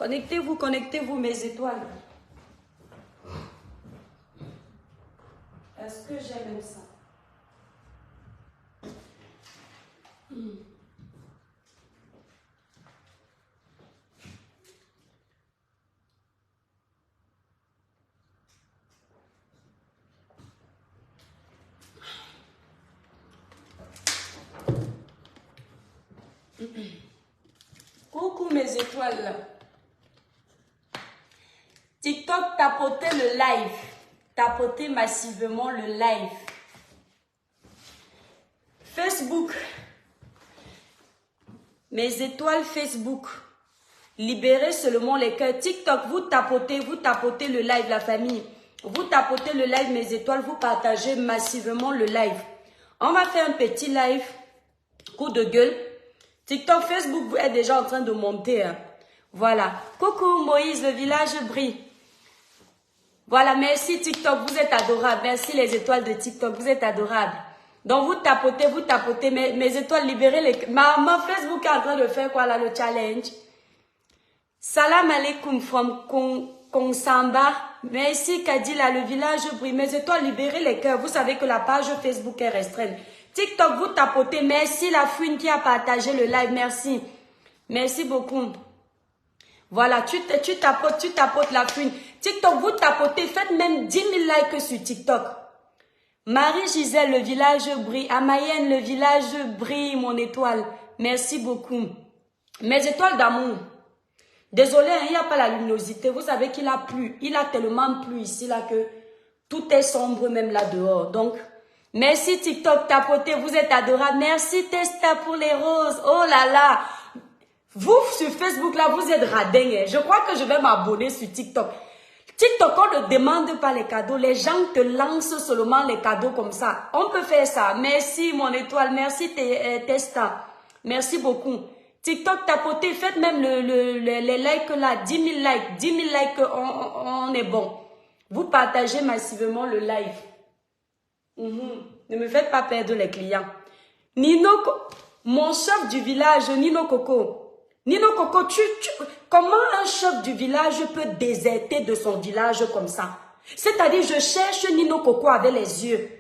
Connectez-vous, mes étoiles. Est-ce que j'aime ça? Coucou mes étoiles. TikTok, tapotez le live. Tapotez massivement le live. Facebook. Mes étoiles Facebook. Libérez seulement les cœurs. TikTok, vous tapotez le live, la famille. Vous tapotez le live, mes étoiles. Vous partagez massivement le live. On va faire un petit live. Coup de gueule. TikTok, Facebook, vous êtes déjà en train de monter. Hein. Voilà. Coucou Moïse, le village brille. Voilà, merci TikTok, vous êtes adorables. Merci les étoiles de TikTok, vous êtes adorables. Donc vous tapotez. Mes étoiles, libérez les... Mon Facebook est en train de faire quoi là, le challenge? Salam alaikum from Kongsamba. Merci Kadila, le village brille. Mes étoiles, libérez les cœurs. Vous savez que la page Facebook est restreinte. TikTok, vous tapotez. Merci la fouine qui a partagé le live. Merci. Merci beaucoup. Voilà, tu tapotes la fouine. TikTok, vous tapotez. Faites même 10 000 likes sur TikTok. Marie-Gisèle, le village brille. Amayenne, le village brille, mon étoile. Merci beaucoup. Mes étoiles d'amour. Désolé, hein, il n'y a pas la luminosité. Vous savez qu'il a plu. Il a tellement plu ici là que tout est sombre même là dehors. Donc, merci TikTok, tapotez, vous êtes adorable. Merci Testa pour les roses. Oh là là. Vous, sur Facebook, là, vous êtes radin. Je crois que je vais m'abonner sur TikTok. TikTok, on ne demande pas les cadeaux. Les gens te lancent seulement les cadeaux comme ça. On peut faire ça. Merci, mon étoile. Merci, Testa. Merci beaucoup. TikTok, tapotez. Faites même les likes là. 10 000 likes. 10 000 likes, on est bon. Vous partagez massivement le live. Ne me faites pas perdre les clients. Nino, mon chef du village, Nino Coco. Nino Coco, comment un chef du village peut déserter de son village comme ça? C'est-à-dire, je cherche Nino Coco avec les yeux.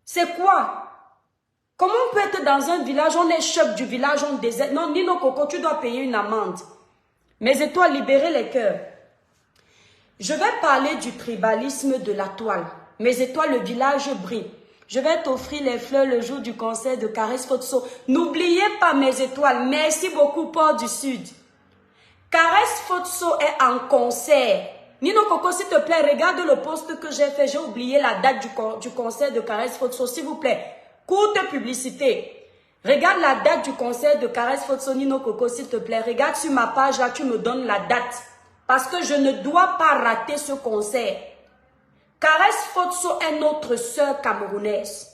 C'est quoi? Comment on peut être dans un village, on est chef du village, on déserte? Non, Nino Coco, tu dois payer une amende. Mes étoiles, libérez les cœurs. Je vais parler du tribalisme de la toile. Mes étoiles, le village brille. Je vais t'offrir les fleurs le jour du concert de Caresse Fotso. N'oubliez pas mes étoiles. Merci beaucoup, Port du Sud. Caresse Fotso est en concert. Nino Coco, s'il te plaît, regarde le post que j'ai fait. J'ai oublié la date du concert de Caresse Fotso, s'il vous plaît. Courte publicité. Regarde la date du concert de Caresse Fotso, Nino Coco, s'il te plaît. Regarde sur ma page, là, tu me donnes la date. Parce que je ne dois pas rater ce concert. Caresse Fotso est notre sœur camerounaise.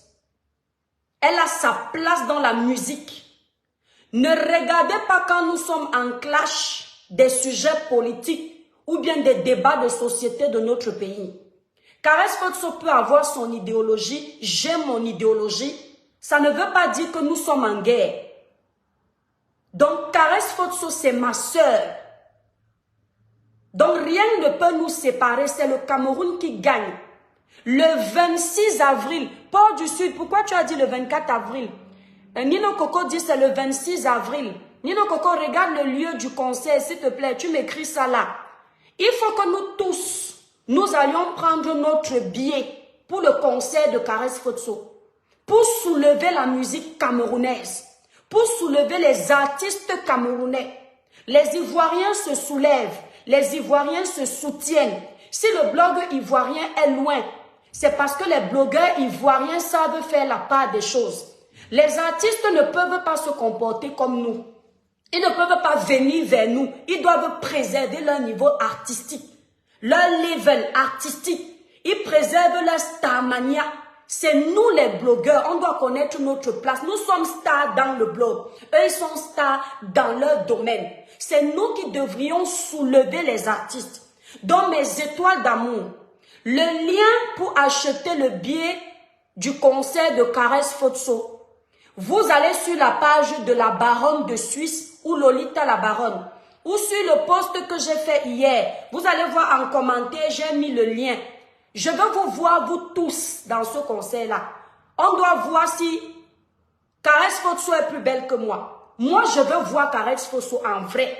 Elle a sa place dans la musique. Ne regardez pas quand nous sommes en clash des sujets politiques ou bien des débats de société de notre pays. Caresse Fotso peut avoir son idéologie, j'ai mon idéologie. Ça ne veut pas dire que nous sommes en guerre. Donc Caresse Fotso, c'est ma sœur. Donc rien ne peut nous séparer, c'est le Cameroun qui gagne. Le 26 avril, Port du Sud, pourquoi tu as dit le 24 avril? Nino Coco dit c'est le 26 avril. Nino Coco, regarde le lieu du concert, s'il te plaît, tu m'écris ça là. Il faut que nous tous, nous allions prendre notre billet pour le concert de Caresse Fotso, pour soulever la musique camerounaise, pour soulever les artistes camerounais. Les Ivoiriens se soulèvent. Les Ivoiriens se soutiennent. Si le blog ivoirien est loin, c'est parce que les blogueurs ivoiriens savent faire la part des choses. Les artistes ne peuvent pas se comporter comme nous. Ils ne peuvent pas venir vers nous. Ils doivent préserver leur niveau artistique, leur level artistique. Ils préservent leur starmania. C'est nous les blogueurs, on doit connaître notre place. Nous sommes stars dans le blog. Eux, ils sont stars dans leur domaine. C'est nous qui devrions soulever les artistes. Dans mes étoiles d'amour, le lien pour acheter le billet du concert de Caresse Fotso, vous allez sur la page de la Baronne de Suisse ou Lolita la Baronne. ou sur le post que j'ai fait hier. Vous allez voir en commentaire, j'ai mis le lien. Je veux vous voir, vous tous, dans ce conseil-là. On doit voir si Caresse Fosso est plus belle que moi. Moi, je veux voir Caresse Fosso en vrai.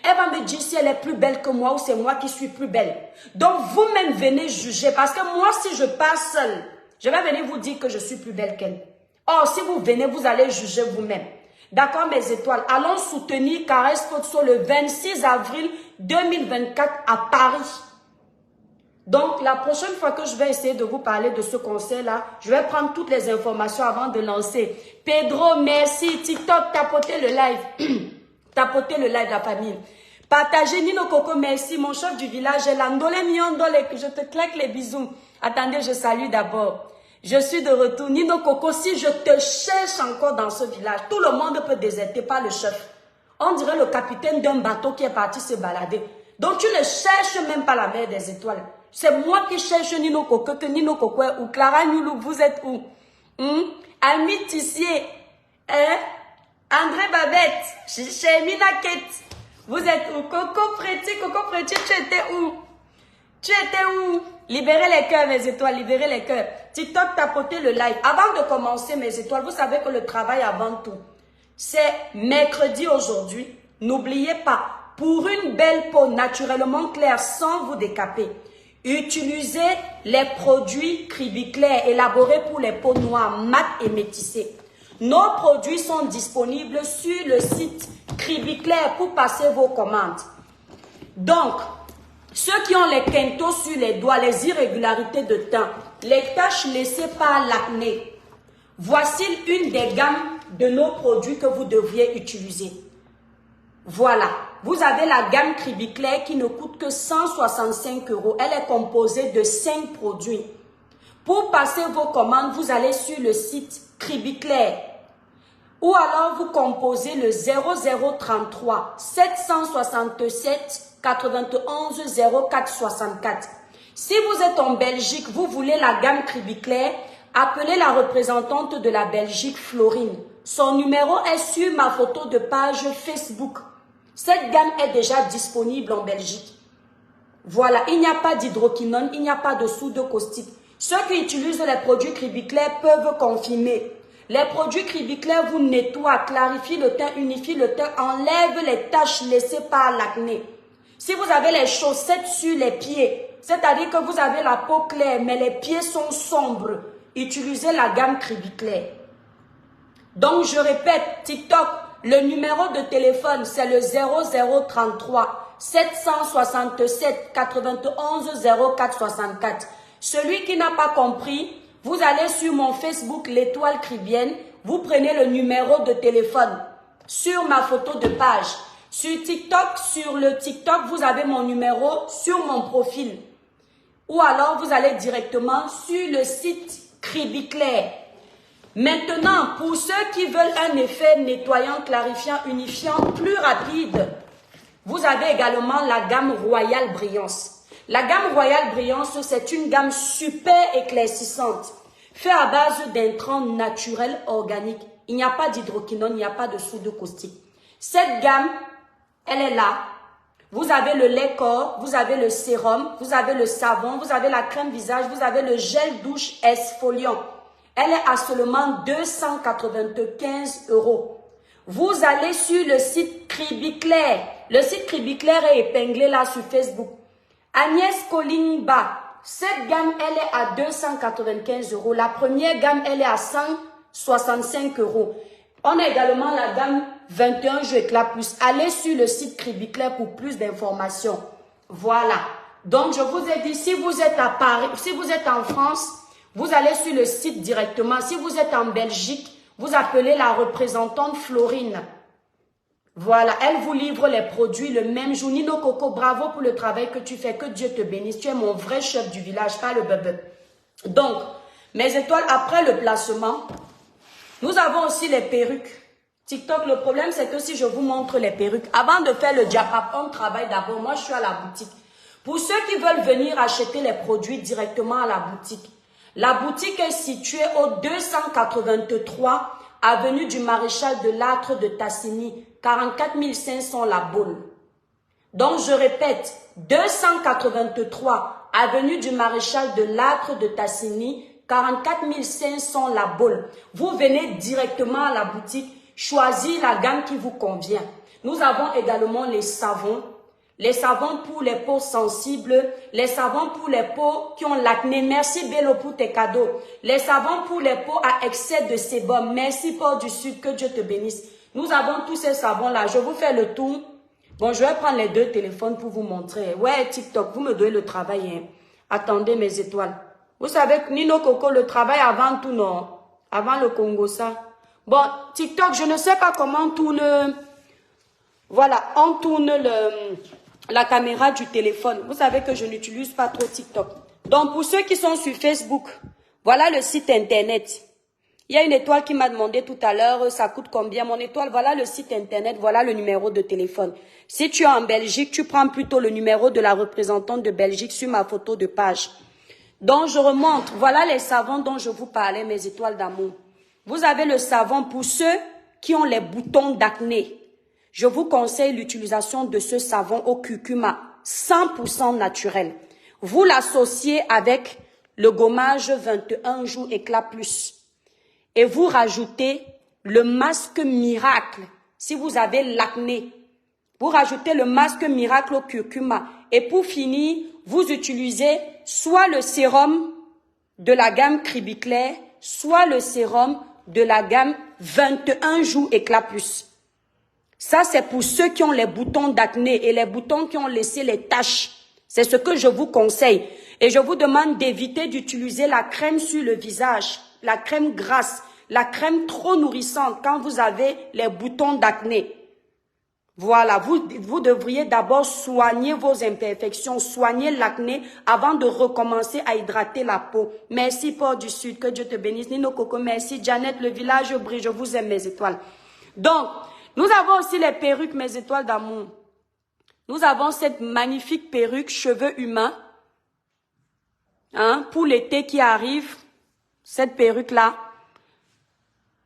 Elle va me dire si elle est plus belle que moi ou c'est moi qui suis plus belle. Donc, vous-même venez juger. Parce que moi, si je pars seule, je vais venir vous dire que je suis plus belle qu'elle. Or, si vous venez, vous allez juger vous-même. D'accord, mes étoiles? Allons soutenir Caresse Fosso le 26 avril 2024 à Paris. Donc, la prochaine fois que je vais essayer de vous parler de ce conseil-là, je vais prendre toutes les informations avant de lancer. Pedro, merci. TikTok, tapotez le live. Tapotez le live, la famille. Partagez, Nino Coco, merci. Mon chef du village est là. Ndole Miondole, je te claque les bisous. Attendez, je salue d'abord. Je suis de retour. Nino Coco, si je te cherche encore dans ce village, tout le monde peut déserter, pas le chef. On dirait le capitaine d'un bateau qui est parti se balader. Donc, tu ne cherches même pas la mer des étoiles. C'est moi qui cherche Nino Coco, que Nino Coco est où? Clara Nyoulou, vous êtes où? Ami Tissier, André Babette, chez Mina Kate, vous êtes où? Coco Préti, tu étais où? Tu étais où? Libérez les cœurs, mes étoiles, libérez les cœurs. TikTok, tapotez le live. Avant de commencer, mes étoiles, vous savez que le travail avant tout, c'est mercredi aujourd'hui. N'oubliez pas, pour une belle peau naturellement claire sans vous décaper, utilisez les produits Cribiclair élaborés pour les peaux noires, mat et métissées. Nos produits sont disponibles sur le site Cribiclair pour passer vos commandes. Donc, ceux qui ont les quintos sur les doigts, les irrégularités de teint, les taches laissées par l'acné, voici une des gammes de nos produits que vous devriez utiliser. Voilà, vous avez la gamme Cribiclair qui ne coûte que 165 €. Elle est composée de 5 produits. Pour passer vos commandes, vous allez sur le site Cribiclair ou alors vous composez le 0033 767 91 04 64. Si vous êtes en Belgique, vous voulez la gamme Cribiclair, appelez la représentante de la Belgique, Florine. Son numéro est sur ma photo de page Facebook. Cette gamme est déjà disponible en Belgique. Voilà, il n'y a pas d'hydroquinone, il n'y a pas de soude caustique. Ceux qui utilisent les produits Cribiclair peuvent confirmer. Les produits Cribiclair vous nettoient, clarifient le teint, unifient le teint, enlèvent les taches laissées par l'acné. Si vous avez les chaussettes sur les pieds, c'est-à-dire que vous avez la peau claire, mais les pieds sont sombres, utilisez la gamme Cribiclair. Donc, je répète, TikTok, le numéro de téléphone, c'est le 0033 767 91 04 64. Celui qui n'a pas compris, vous allez sur mon Facebook, l'étoile cribienne, vous prenez le numéro de téléphone sur ma photo de page. Sur TikTok, sur le TikTok, vous avez mon numéro sur mon profil. Ou alors, vous allez directement sur le site Cribiclair. Maintenant, pour ceux qui veulent un effet nettoyant, clarifiant, unifiant plus rapide, vous avez également la gamme Royal Brillance. La gamme Royal Brillance, c'est une gamme super éclaircissante, faite à base d'intrants naturels organiques. Il n'y a pas d'hydroquinone, il n'y a pas de soude caustique. Cette gamme, elle est là. Vous avez le lait corps, vous avez le sérum, vous avez le savon, vous avez la crème visage, vous avez le gel douche exfoliant. Elle est à seulement 295 €. Vous allez sur le site Cribiclair. Le site Cribiclair est épinglé là sur Facebook. Agnès Kolimba, cette gamme, elle est à 295 €. La première gamme, elle est à 165 €. On a également la gamme 21 Jeux Éclat Plus. Allez sur le site Cribiclair pour plus d'informations. Voilà. Donc, je vous ai dit, si vous êtes à Paris, si vous êtes en France, vous allez sur le site directement. Si vous êtes en Belgique, vous appelez la représentante Florine. Voilà, elle vous livre les produits le même jour. Nino Coco, bravo pour le travail que tu fais. Que Dieu te bénisse. Tu es mon vrai chef du village, pas le bébé. Donc, mes étoiles, après le placement, nous avons aussi les perruques. TikTok, le problème, c'est que si je vous montre les perruques, avant de faire le diapap, on travaille d'abord. Moi, je suis à la boutique. Pour ceux qui veulent venir acheter les produits directement à la boutique est située au 283 avenue du Maréchal de Lattre de Tassigny, 44 500 La Baule. Donc, je répète, 283 avenue du Maréchal de Lattre de Tassigny, 44 500 La Baule. Vous venez directement à la boutique, choisir la gamme qui vous convient. Nous avons également les savons pour les peaux sensibles, les savons pour les peaux qui ont l'acné. Merci Bello pour tes cadeaux. Les savons pour les peaux à excès de sébum. Merci Port du Sud, que Dieu te bénisse. Nous avons tous ces savons-là. Je vous fais le tour. Bon, je vais prendre les deux téléphones pour vous montrer. Ouais, TikTok, vous me donnez le travail. Hein. Attendez mes étoiles. Vous savez que Nino Coco, le travail avant tout, non? Avant le Congo, ça. Bon, TikTok, je ne sais pas comment on tourne. Voilà, on tourne la caméra du téléphone. Vous savez que je n'utilise pas trop TikTok. Donc, pour ceux qui sont sur Facebook, voilà le site internet. Il y a une étoile qui m'a demandé tout à l'heure, ça coûte combien mon étoile? Voilà le site internet, voilà le numéro de téléphone. Si tu es en Belgique, tu prends plutôt le numéro de la représentante de Belgique sur ma photo de page. Donc, je remonte. Voilà les savons dont je vous parlais, mes étoiles d'amour. Vous avez le savon pour ceux qui ont les boutons d'acné. Je vous conseille l'utilisation de ce savon au curcuma, 100% naturel. Vous l'associez avec le gommage 21 jours éclat plus. Et vous rajoutez le masque miracle. Si vous avez l'acné, vous rajoutez le masque miracle au curcuma. Et pour finir, vous utilisez soit le sérum de la gamme Cribiclair, soit le sérum de la gamme 21 jours éclat plus. Ça, c'est pour ceux qui ont les boutons d'acné et les boutons qui ont laissé les taches. C'est ce que je vous conseille. Et je vous demande d'éviter d'utiliser la crème sur le visage, la crème grasse, la crème trop nourrissante quand vous avez les boutons d'acné. Voilà, vous devriez d'abord soigner vos imperfections, soigner l'acné avant de recommencer à hydrater la peau. Merci Port du Sud, que Dieu te bénisse. Nino Coco, merci. Janet, le village brille, je vous aime mes étoiles. Donc, nous avons aussi les perruques, mes étoiles d'amour. Nous avons cette magnifique perruque cheveux humains. Hein, pour l'été qui arrive, cette perruque-là.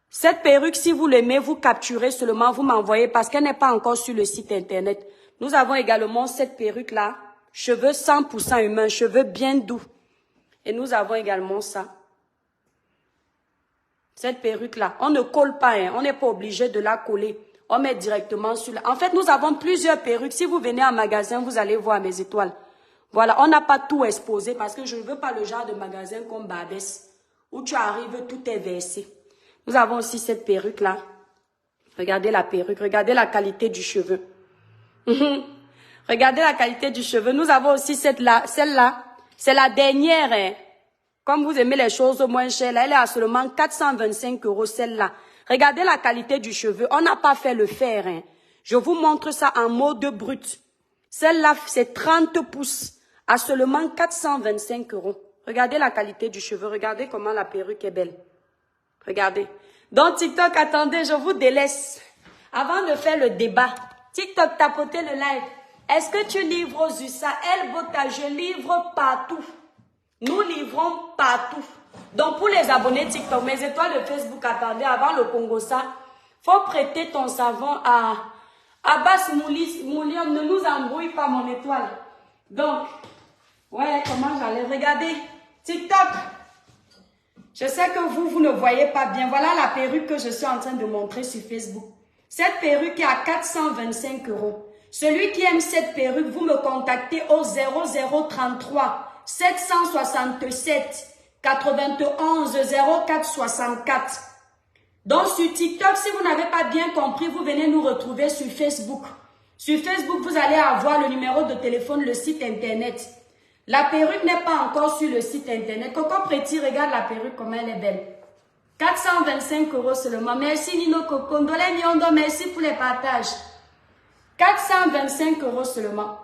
Cette perruque, si vous l'aimez, vous capturez seulement, vous m'envoyez parce qu'elle n'est pas encore sur le site internet. Nous avons également cette perruque-là, cheveux 100% humains, cheveux bien doux. Et nous avons également ça. Cette perruque-là, on ne colle pas, hein, on n'est pas obligé de la coller. On met directement sur la... En fait, nous avons plusieurs perruques. Si vous venez en magasin, vous allez voir mes étoiles. Voilà, on n'a pas tout exposé parce que je ne veux pas le genre de magasin comme Babès où tu arrives, tout est versé. Nous avons aussi cette perruque-là. Regardez la perruque, regardez la qualité du cheveu. Regardez la qualité du cheveu. Nous avons aussi celle-là. C'est la dernière. Hein. Comme vous aimez les choses moins chères, là, elle est à seulement 425 € celle-là. Regardez la qualité du cheveu. On n'a pas fait le fer. Hein. Je vous montre ça en mode brut. Celle-là, c'est 30 pouces à seulement 425 €. Regardez la qualité du cheveu. Regardez comment la perruque est belle. Regardez. Donc, TikTok, attendez, je vous délaisse. Avant de faire le débat, TikTok, tapotez le live. Est-ce que tu livres aux USA? El Bota, je livre partout. Nous livrons partout. Donc, pour les abonnés TikTok, mes étoiles de Facebook, attendez, avant le Congo, ça, faut prêter ton savon à Abbas Mouliam. Ne nous embrouille pas, mon étoile. Donc, ouais, comment j'allais regarder TikTok. Je sais que vous ne voyez pas bien. Voilà la perruque que je suis en train de montrer sur Facebook. Cette perruque est à 425 €. Celui qui aime cette perruque, vous me contactez au 0033 767 91 04 64. Donc sur TikTok, si vous n'avez pas bien compris, vous venez nous retrouver sur Facebook. Sur Facebook, vous allez avoir le numéro de téléphone, le site internet. La perruque n'est pas encore sur le site internet. Coco Préti, regarde la perruque, comment elle est belle. 425 € seulement. Merci Nino Coco. Ndole Miondo, merci pour les partages. 425 € seulement.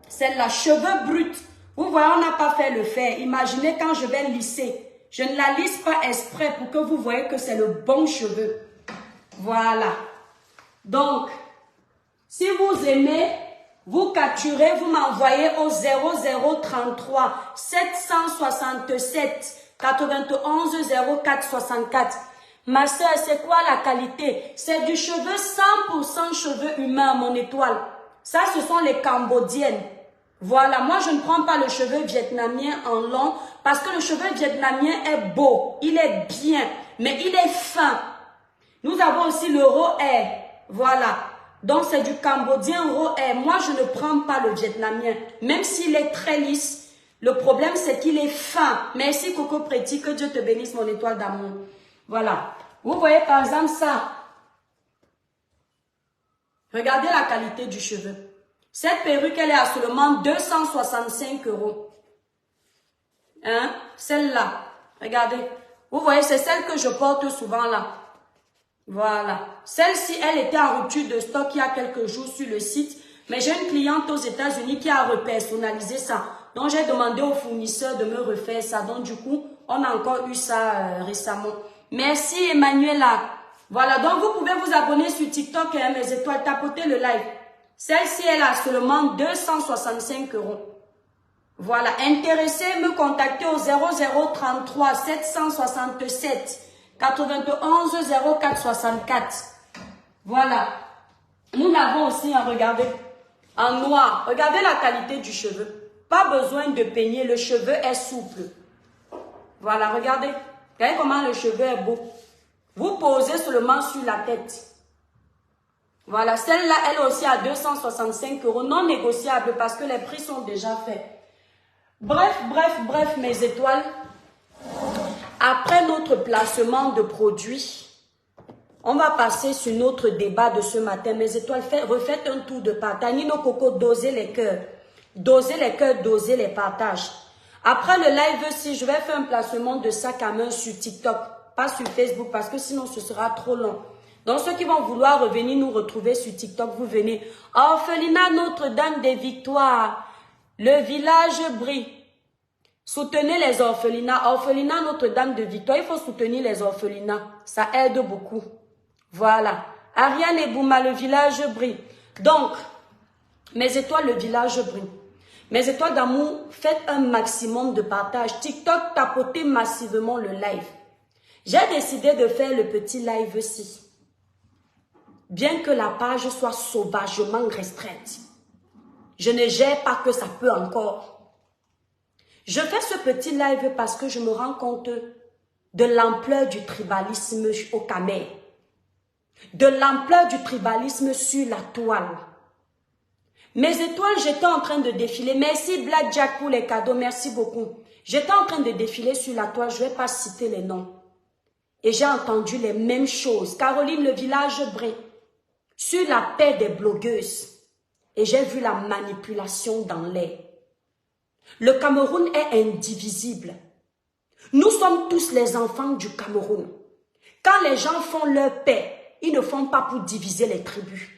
Celle-là, cheveux bruts. Vous voyez, on n'a pas fait le fer. Imaginez quand je vais lisser. Je ne la lisse pas exprès pour que vous voyez que c'est le bon cheveu. Voilà. Donc, si vous aimez... Vous capturez, vous m'envoyez au 0033 767 91 04 64. Ma soeur, c'est quoi la qualité? C'est du cheveu 100% cheveux humains, mon étoile. Ça, ce sont les Cambodgiennes. Voilà, moi, je ne prends pas le cheveu vietnamien en long parce que le cheveu vietnamien est beau, il est bien, mais il est fin. Nous avons aussi le Rohair. Voilà. Donc, c'est du Cambodgien Rohair. Moi, je ne prends pas le vietnamien. Même s'il est très lisse, le problème, c'est qu'il est fin. Merci, Coco Pretty. Que Dieu te bénisse, mon étoile d'amour. Voilà. Vous voyez, par exemple, ça. Regardez la qualité du cheveu. Cette perruque, elle est à seulement 265 €. Hein? Celle-là. Regardez. Vous voyez, c'est celle que je porte souvent là. Voilà. Celle-ci, elle était en rupture de stock il y a quelques jours sur le site. Mais j'ai une cliente aux États-Unis qui a repersonnalisé ça. Donc, j'ai demandé au fournisseur de me refaire ça. Donc, du coup, on a encore eu ça récemment. Merci, Emmanuela. Voilà. Donc, vous pouvez vous abonner sur TikTok, hein, mes étoiles. Tapotez le live. Celle-ci, elle a seulement 265 €. Voilà. Intéressé, me contacter au 0033 767 91 04 64. Voilà. Nous l'avons aussi, regardez, en noir. Regardez la qualité du cheveu. Pas besoin de peigner, le cheveu est souple. Voilà, regardez. Regardez comment le cheveu est beau. Vous posez seulement sur la tête. Voilà, celle-là, elle est aussi à 265 €, non négociable parce que les prix sont déjà faits. Bref, mes étoiles. Après notre placement de produits, on va passer sur notre débat de ce matin. Mes étoiles, refaites un tour de partage. Nino Coco, dosez les cœurs. Dosez les cœurs, dosez les partages. Après le live aussi, je vais faire un placement de sac à main sur TikTok. Pas sur Facebook parce que sinon ce sera trop long. Donc ceux qui vont vouloir revenir nous retrouver sur TikTok, vous venez. Orphelinat Notre-Dame des Victoires. Le village brille. Soutenez les orphelinats. Orphelinat Notre-Dame de Victoire. Il faut soutenir les orphelinats. Ça aide beaucoup. Voilà. Ariane et Bouma, le village brille. Donc, mes étoiles, le village brille. Mes étoiles d'amour, faites un maximum de partage. TikTok, tapotez massivement le live. J'ai décidé de faire le petit live-ci. Bien que la page soit sauvagement restreinte. Je ne gère pas que ça peut encore. Je fais ce petit live parce que je me rends compte de l'ampleur du tribalisme au Camer. De l'ampleur du tribalisme sur la toile. Mes étoiles, j'étais en train de défiler. Merci Blackjack pour les cadeaux, merci beaucoup. J'étais en train de défiler sur la toile, je ne vais pas citer les noms. Et j'ai entendu les mêmes choses. Caroline, le village brille. Sur la paix des blogueuses. Et j'ai vu la manipulation dans l'air. Le Cameroun est indivisible. Nous sommes tous les enfants du Cameroun. Quand les gens font leur paix, ils ne font pas pour diviser les tribus.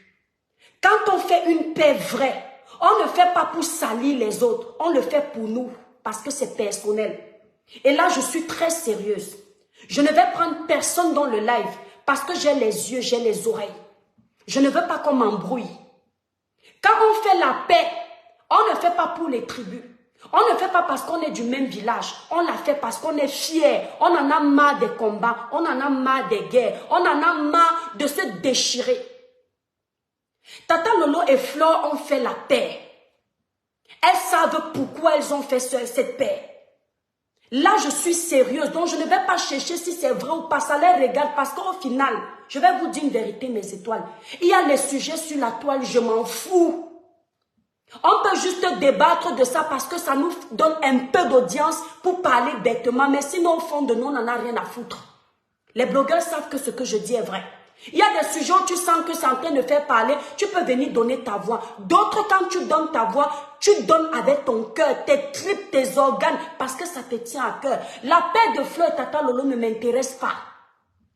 Quand on fait une paix vraie, on ne fait pas pour salir les autres, on le fait pour nous, parce que c'est personnel. Et là, je suis très sérieuse. Je ne vais prendre personne dans le live, parce que j'ai les yeux, j'ai les oreilles. Je ne veux pas qu'on m'embrouille. Quand on fait la paix, on ne fait pas pour les tribus. On ne fait pas parce qu'on est du même village. On la fait parce qu'on est fiers. On en a marre des combats. On en a marre des guerres. On en a marre de se déchirer. Tata Lolo et Flore ont fait la paix. Elles savent pourquoi elles ont fait cette paix. Là, je suis sérieuse. Donc, je ne vais pas chercher si c'est vrai ou pas. Ça les regarde parce qu'au final, je vais vous dire une vérité, mes étoiles. Il y a les sujets sur la toile, je m'en fous. On peut juste débattre de ça parce que ça nous donne un peu d'audience pour parler bêtement. Mais sinon, au fond de nous, on n'en a rien à foutre. Les blogueurs savent que ce que je dis est vrai. Il y a des sujets où tu sens que c'est en train de faire parler. Tu peux venir donner ta voix. D'autres, quand tu donnes ta voix, tu donnes avec ton cœur, tes tripes, tes organes, parce que ça te tient à cœur. La paix de Fleur Tata Lolo ne m'intéresse pas.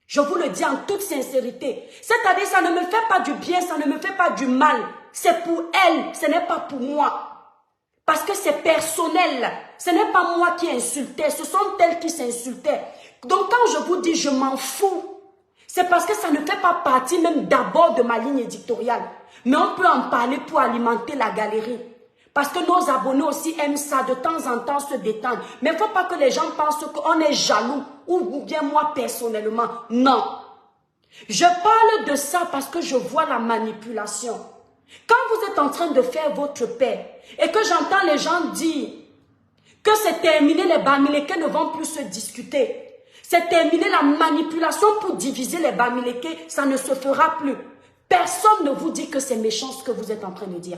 Je vous le dis en toute sincérité. C'est-à-dire, ça ne me fait pas du bien, ça ne me fait pas du mal. C'est pour elle, ce n'est pas pour moi. Parce que c'est personnel. Ce n'est pas moi qui insultais, ce sont elles qui s'insultaient. Donc quand je vous dis je m'en fous, c'est parce que ça ne fait pas partie même d'abord de ma ligne éditoriale. Mais on peut en parler pour alimenter la galerie. Parce que nos abonnés aussi aiment ça, de temps en temps se détendre. Mais il ne faut pas que les gens pensent qu'on est jaloux, ou bien moi personnellement. Non. Je parle de ça parce que je vois la manipulation. Quand vous êtes en train de faire votre paix et que j'entends les gens dire que c'est terminé, les Bamileke ne vont plus se discuter. C'est terminé la manipulation pour diviser les Bamileke, ça ne se fera plus. Personne ne vous dit que c'est méchant ce que vous êtes en train de dire.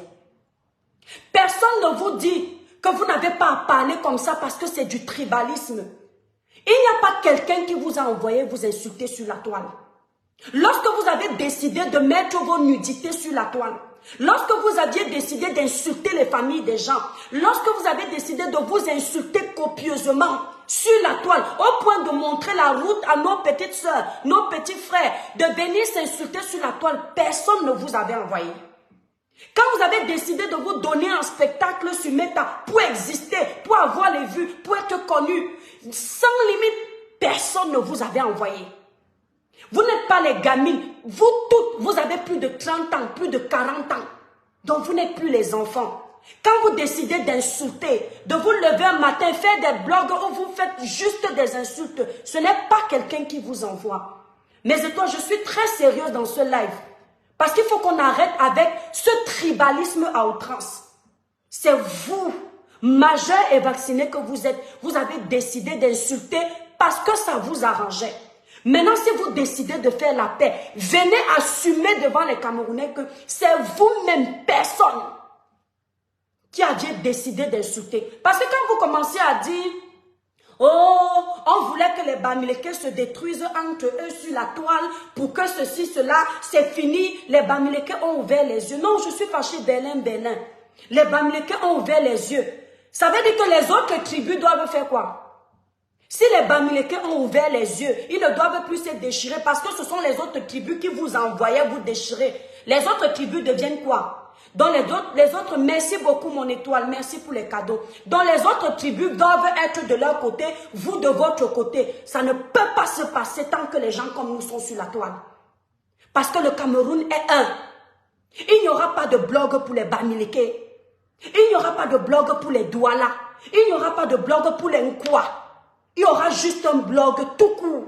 Personne ne vous dit que vous n'avez pas à parler comme ça parce que c'est du tribalisme. Il n'y a pas quelqu'un qui vous a envoyé vous insulter sur la toile. Lorsque vous avez décidé de mettre vos nudités sur la toile, lorsque vous aviez décidé d'insulter les familles des gens, lorsque vous avez décidé de vous insulter copieusement sur la toile, au point de montrer la route à nos petites soeurs, nos petits frères, de venir s'insulter sur la toile, personne ne vous avait envoyé. Quand vous avez décidé de vous donner un spectacle sur Meta pour exister, pour avoir les vues, pour être connu, sans limite, personne ne vous avait envoyé. Vous n'êtes pas les gamines, vous toutes, vous avez plus de 30 ans, plus de 40 ans. Donc vous n'êtes plus les enfants. Quand vous décidez d'insulter, de vous lever un matin, faire des blogs où vous faites juste des insultes, ce n'est pas quelqu'un qui vous envoie. Mais toi, je suis très sérieuse dans ce live. Parce qu'il faut qu'on arrête avec ce tribalisme à outrance. C'est vous, majeurs et vaccinés que vous êtes. Vous avez décidé d'insulter parce que ça vous arrangeait. Maintenant, si vous décidez de faire la paix, venez assumer devant les Camerounais que c'est vous-même, personne, qui aviez décidé d'insulter. Parce que quand vous commencez à dire, oh, on voulait que les Bamileke se détruisent entre eux sur la toile pour que ceci, cela, c'est fini. Les Bamileke ont ouvert les yeux. Non, je suis fâchée Berlin. Les Bamileke ont ouvert les yeux. Ça veut dire que les autres tribus doivent faire quoi? Si les Bamileke ont ouvert les yeux, ils ne doivent plus se déchirer parce que ce sont les autres tribus qui vous envoyaient vous déchirer. Les autres tribus deviennent quoi? Dans les autres, merci beaucoup mon étoile, merci pour les cadeaux. Dans les autres tribus doivent être de leur côté, vous de votre côté. Ça ne peut pas se passer tant que les gens comme nous sont sur la toile. Parce que le Cameroun est un. Il n'y aura pas de blog pour les Bamileke. Il n'y aura pas de blog pour les Douala. Il n'y aura pas de blog pour les Nkwa. Il y aura juste un blog tout court.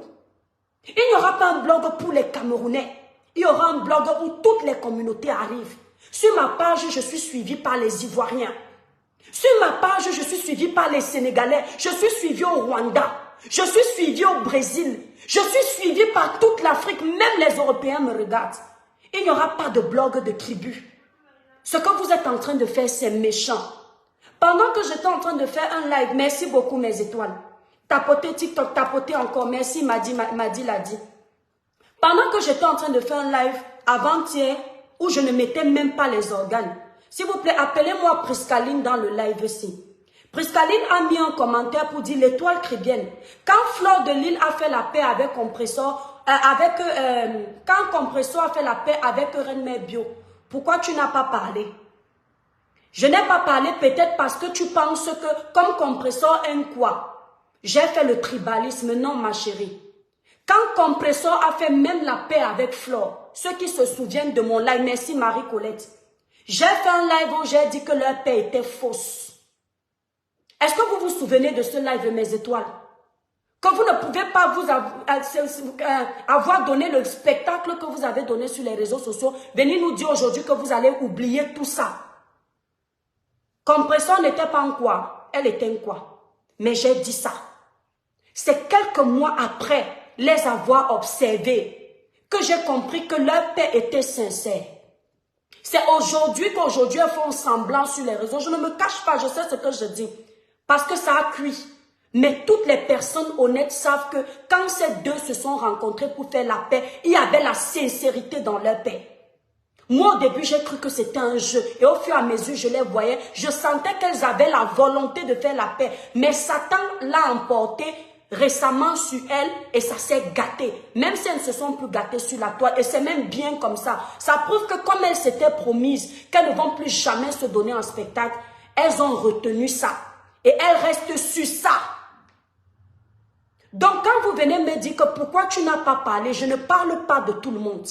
Il n'y aura pas un blog pour les Camerounais. Il y aura un blog où toutes les communautés arrivent. Sur ma page, je suis suivie par les Ivoiriens. Sur ma page, je suis suivie par les Sénégalais. Je suis suivie au Rwanda. Je suis suivie au Brésil. Je suis suivie par toute l'Afrique. Même les Européens me regardent. Il n'y aura pas de blog de tribu. Ce que vous êtes en train de faire, c'est méchant. Pendant que j'étais en train de faire un live, merci beaucoup mes étoiles. Tapoter TikTok, tapoter encore. Merci, Madi l'a dit. Pendant que j'étais en train de faire un live avant-hier, où je ne mettais même pas les organes. S'il vous plaît, appelez-moi Priscaline dans le live ici. Priscaline a mis un commentaire pour dire l'étoile chrétienne. Quand Fleur de Lille a fait la paix avec Compressor, quand Compressor a fait la paix avec Reine Bio, pourquoi tu n'as pas parlé? Je n'ai pas parlé peut-être parce que tu penses que comme Compressor aime quoi? J'ai fait le tribalisme, non ma chérie. Quand Compressor a fait même la paix avec Flore, ceux qui se souviennent de mon live, merci Marie-Colette, j'ai fait un live où j'ai dit que leur paix était fausse. Est-ce que vous vous souvenez de ce live, mes étoiles? Que vous ne pouvez pas vous avoir donné le spectacle que vous avez donné sur les réseaux sociaux, venez nous dire aujourd'hui que vous allez oublier tout ça. Compressor n'était pas en quoi? Elle était en quoi? Mais j'ai dit ça. C'est quelques mois après les avoir observés que j'ai compris que leur paix était sincère. C'est aujourd'hui qu'aujourd'hui elles font semblant sur les réseaux. Je ne me cache pas, je sais ce que je dis. Parce que ça a cuit. Mais toutes les personnes honnêtes savent que quand ces deux se sont rencontrés pour faire la paix, il y avait la sincérité dans leur paix. Moi, au début, j'ai cru que c'était un jeu. Et au fur et à mesure, je les voyais. Je sentais qu'elles avaient la volonté de faire la paix. Mais Satan l'a emporté récemment sur elles et ça s'est gâté. Même si elles ne se sont plus gâtées sur la toile. Et c'est même bien comme ça. Ça prouve que comme elles s'étaient promises qu'elles ne vont plus jamais se donner en spectacle, elles ont retenu ça. Et elles restent sur ça. Donc, quand vous venez me dire que pourquoi tu n'as pas parlé, je ne parle pas de tout le monde.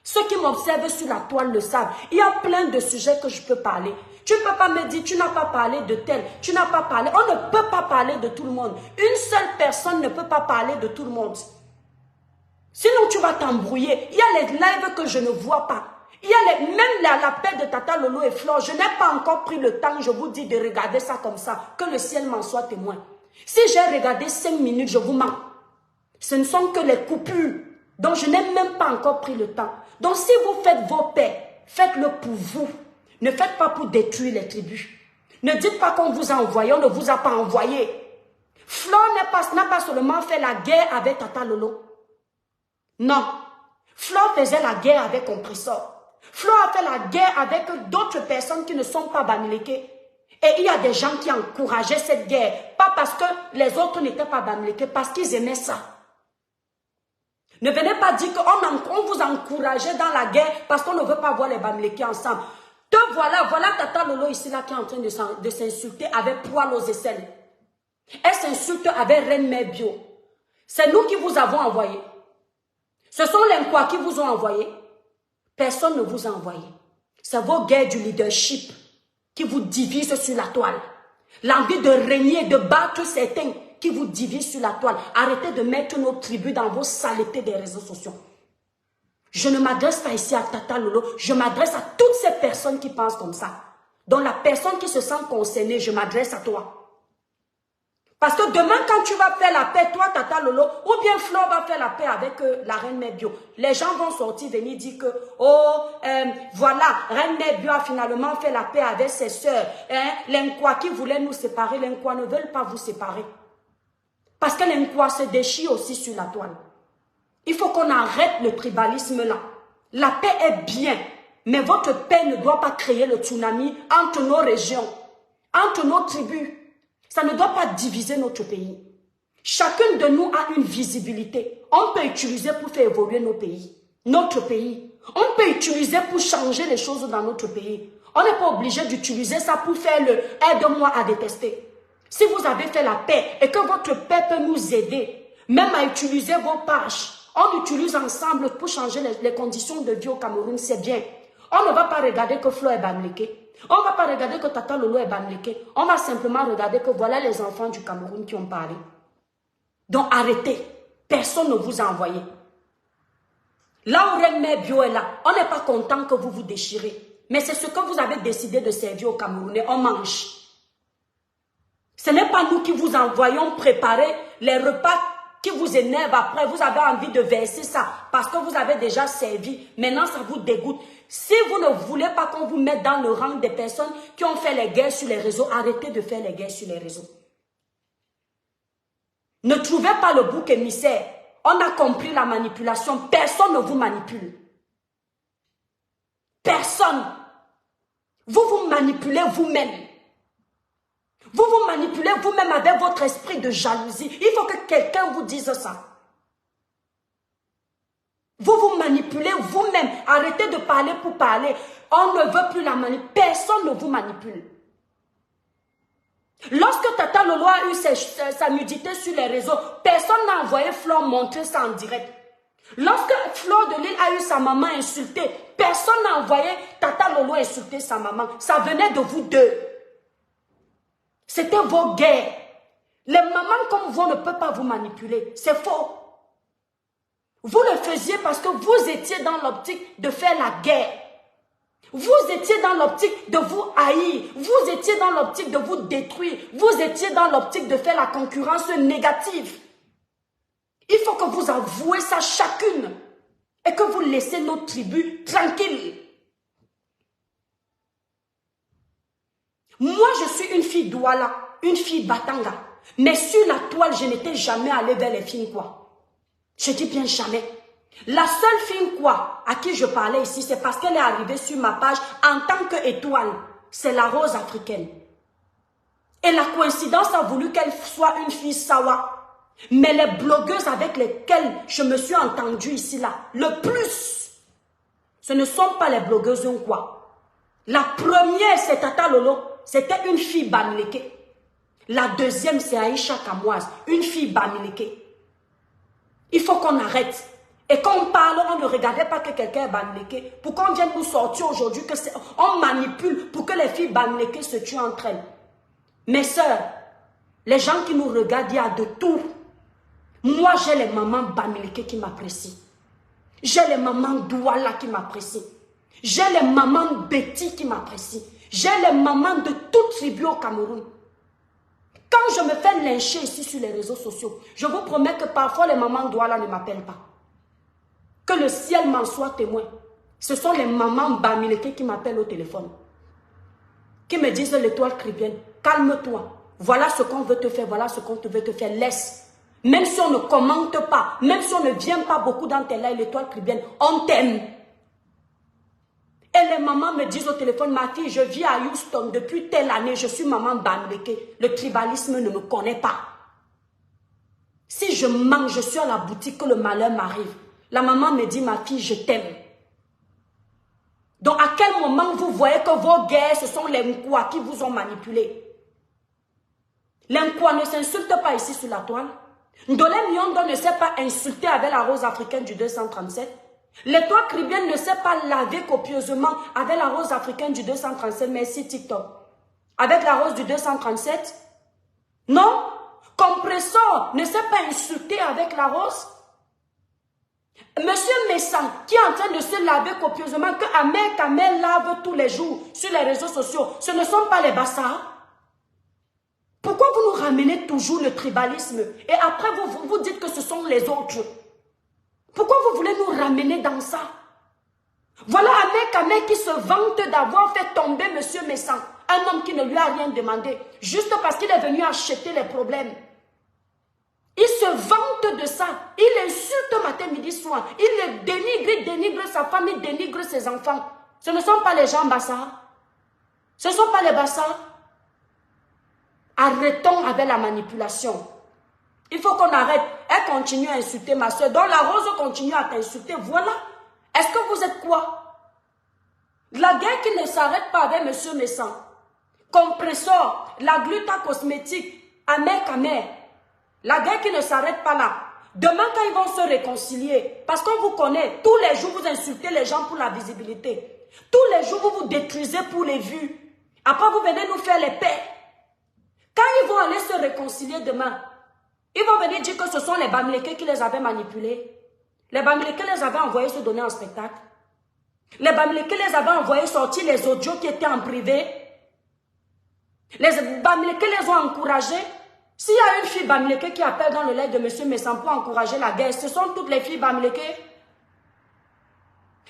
Ceux qui m'observent sur la toile le savent. Il y a plein de sujets que je peux parler. Tu ne peux pas me dire, tu n'as pas parlé de tel, tu n'as pas parlé. On ne peut pas parler de tout le monde. Une seule personne ne peut pas parler de tout le monde. Sinon, tu vas t'embrouiller. Il y a les lives que je ne vois pas. Il y a même la paix de Tata Lolo et Flore. Je n'ai pas encore pris le temps, je vous dis, de regarder ça comme ça. Que le ciel m'en soit témoin. Si j'ai regardé 5 minutes, je vous mens. Ce ne sont que les coupures. Donc je n'ai même pas encore pris le temps. Donc si vous faites vos paix, faites-le pour vous. Ne faites pas pour détruire les tribus. Ne dites pas qu'on vous a envoyé, on ne vous a pas envoyé. Flore n'a pas seulement fait la guerre avec Tata Lolo. Non. Flore faisait la guerre avec Compressor. Flore a fait la guerre avec d'autres personnes qui ne sont pas Bamileke. Et il y a des gens qui encourageaient cette guerre. Pas parce que les autres n'étaient pas Bamileke, parce qu'ils aimaient ça. Ne venez pas dire qu'on vous encourageait dans la guerre parce qu'on ne veut pas voir les Bamileke ensemble. Te voilà Tata Lolo ici là qui est en train de s'insulter avec poil aux aisselles. Elle s'insulte avec Reine Mère Bio. C'est nous qui vous avons envoyé. Ce sont les Nkwa qui vous ont envoyé. Personne ne vous a envoyé. C'est vos guerres du leadership qui vous divisent sur la toile. L'envie de régner, de battre certains qui vous divisent sur la toile. Arrêtez de mettre nos tribus dans vos saletés des réseaux sociaux. Je ne m'adresse pas ici à Tata Lolo, je m'adresse à toutes ces personnes qui pensent comme ça. Donc la personne qui se sent concernée, je m'adresse à toi. Parce que demain, quand tu vas faire la paix, toi, Tata Lolo, ou bien Flore va faire la paix avec la Reine Mère Bio, les gens vont sortir, venir dire que, voilà, Reine Mère Bio a finalement fait la paix avec ses sœurs. Les Nkwa qui voulaient nous séparer, les Nkwa ne veulent pas vous séparer. Parce que les Nkwa se déchirent aussi sur la toile. Il faut qu'on arrête le tribalisme là. La paix est bien, mais votre paix ne doit pas créer le tsunami entre nos régions, entre nos tribus. Ça ne doit pas diviser notre pays. Chacun de nous a une visibilité. On peut utiliser pour faire évoluer nos pays, notre pays. On peut utiliser pour changer les choses dans notre pays. On n'est pas obligé d'utiliser ça pour faire le « aide-moi à détester ». Si vous avez fait la paix et que votre paix peut nous aider, même à utiliser vos pages, on utilise ensemble pour changer les conditions de vie au Cameroun, c'est bien. On ne va pas regarder que Flore est Bamileke. On ne va pas regarder que Tata Lolo est Bamileke. On va simplement regarder que voilà les enfants du Cameroun qui ont parlé. Donc arrêtez. Personne ne vous a envoyé. Là où Reine Mère Bio est là, on n'est pas content que vous vous déchirez. Mais c'est ce que vous avez décidé de servir aux Camerounais. On mange. Ce n'est pas nous qui vous envoyons préparer les repas qui vous énervent après. Vous avez envie de verser ça parce que vous avez déjà servi. Maintenant, ça vous dégoûte. Si vous ne voulez pas qu'on vous mette dans le rang des personnes qui ont fait les guerres sur les réseaux, arrêtez de faire les guerres sur les réseaux. Ne trouvez pas le bouc émissaire. On a compris la manipulation. Personne ne vous manipule. Personne. Vous vous manipulez vous-même. Vous vous manipulez vous-même avec votre esprit de jalousie. Il faut que quelqu'un vous dise ça. Vous vous manipulez vous-même. Arrêtez de parler pour parler. On ne veut plus la manipuler. Personne ne vous manipule. Lorsque Tata Lolo a eu sa nudité sur les réseaux, personne n'a envoyé Flore montrer ça en direct. Lorsque Flore de Lille a eu sa maman insultée, personne n'a envoyé Tata Lolo insulter sa maman. Ça venait de vous deux. C'était vos guerres. Les mamans comme vous ne peuvent pas vous manipuler. C'est faux. Vous le faisiez parce que vous étiez dans l'optique de faire la guerre. Vous étiez dans l'optique de vous haïr. Vous étiez dans l'optique de vous détruire. Vous étiez dans l'optique de faire la concurrence négative. Il faut que vous avouez ça chacune. Et que vous laissez nos tribus tranquilles. Moi, je suis une fille Douala, une fille Batanga. Mais sur la toile, je n'étais jamais allée vers les filles quoi. Je dis bien jamais. La seule fille quoi à qui je parlais ici, c'est parce qu'elle est arrivée sur ma page en tant qu'étoile. C'est la rose africaine. Et la coïncidence a voulu qu'elle soit une fille Sawa. Mais les blogueuses avec lesquelles je me suis entendue ici là, le plus, ce ne sont pas les blogueuses quoi. La première, c'est Tata Lolo. C'était une fille Bamileke. La deuxième, c'est Aïcha Kamoise, une fille Bamileke. Il faut qu'on arrête. Et quand on parle, on ne regardait pas que quelqu'un est Bamileke. Pour qu'on vienne nous sortir aujourd'hui, on manipule pour que les filles Bamileke se tuent entre elles. Mes sœurs, les gens qui nous regardent, il y a de tout. Moi, j'ai les mamans Bamileke qui m'apprécient. J'ai les mamans Douala qui m'apprécient. J'ai les mamans Betty qui m'apprécient. J'ai les mamans de toute tribu au Cameroun. Quand je me fais lyncher ici sur les réseaux sociaux, je vous promets que parfois les mamans Douala ne m'appellent pas. Que le ciel m'en soit témoin. Ce sont les mamans Bamileke qui m'appellent au téléphone. Qui me disent l'étoile chrétienne, calme-toi. Voilà ce qu'on veut te faire, voilà ce qu'on veut te faire. Laisse. Même si on ne commente pas, même si on ne vient pas beaucoup dans tes lives, l'étoile chrétienne, on t'aime. Et les mamans me disent au téléphone, ma fille, je vis à Houston depuis telle année, je suis maman Bamileke. Le tribalisme ne me connaît pas. Si je mange, je suis à la boutique, que le malheur m'arrive. La maman me dit, ma fille, je t'aime. Donc, à quel moment vous voyez que vos guerres, ce sont les Nkwa qui vous ont manipulé? Les Nkwa ne s'insultent pas ici sur la toile. Ndolé Miondo ne sait pas insulter avec la rose africaine du 237. L'étoile caribéenne ne sait pas laver copieusement avec la rose africaine du 237. Merci TikTok. Avec la rose du 237. Non. Compressor ne sait pas insulter avec la rose. Monsieur Messan, qui est en train de se laver copieusement, que Ahmed Kamel lave tous les jours sur les réseaux sociaux, ce ne sont pas les Bassars. Pourquoi vous nous ramenez toujours le tribalisme et après vous dites que ce sont les autres? Pourquoi vous voulez nous ramener dans ça? Voilà Ahmed Kamel qui se vante d'avoir fait tomber Monsieur Messan, un homme qui ne lui a rien demandé, juste parce qu'il est venu acheter les problèmes. Il se vante de ça. Il insulte matin, midi, soir. Il le dénigre, il dénigre sa femme, il dénigre ses enfants. Ce ne sont pas les gens Bassars. Ce ne sont pas les Bassars. Arrêtons avec la manipulation. Il faut qu'on arrête. Elle continue à insulter ma soeur. Donc la rose continue à t'insulter. Voilà. Est-ce que vous êtes quoi? La guerre qui ne s'arrête pas avec Monsieur Messan. Compressor, la gluta cosmétique, Ahmed Kamel. La guerre qui ne s'arrête pas là. Demain, quand ils vont se réconcilier, parce qu'on vous connaît, tous les jours, vous insultez les gens pour la visibilité. Tous les jours, vous vous détruisez pour les vues. Après, vous venez nous faire les paix. Quand ils vont aller se réconcilier demain, ils vont venir dire que ce sont les Bamileke qui les avaient manipulés. Les Bamileke les avaient envoyés se donner en spectacle. Les Bamileke les avaient envoyés sortir les audios qui étaient en privé. Les Bamileke les ont encouragés. S'il y a une fille Bamileke qui appelle dans le live de M. Messan pour encourager la guerre, ce sont toutes les filles Bamileke.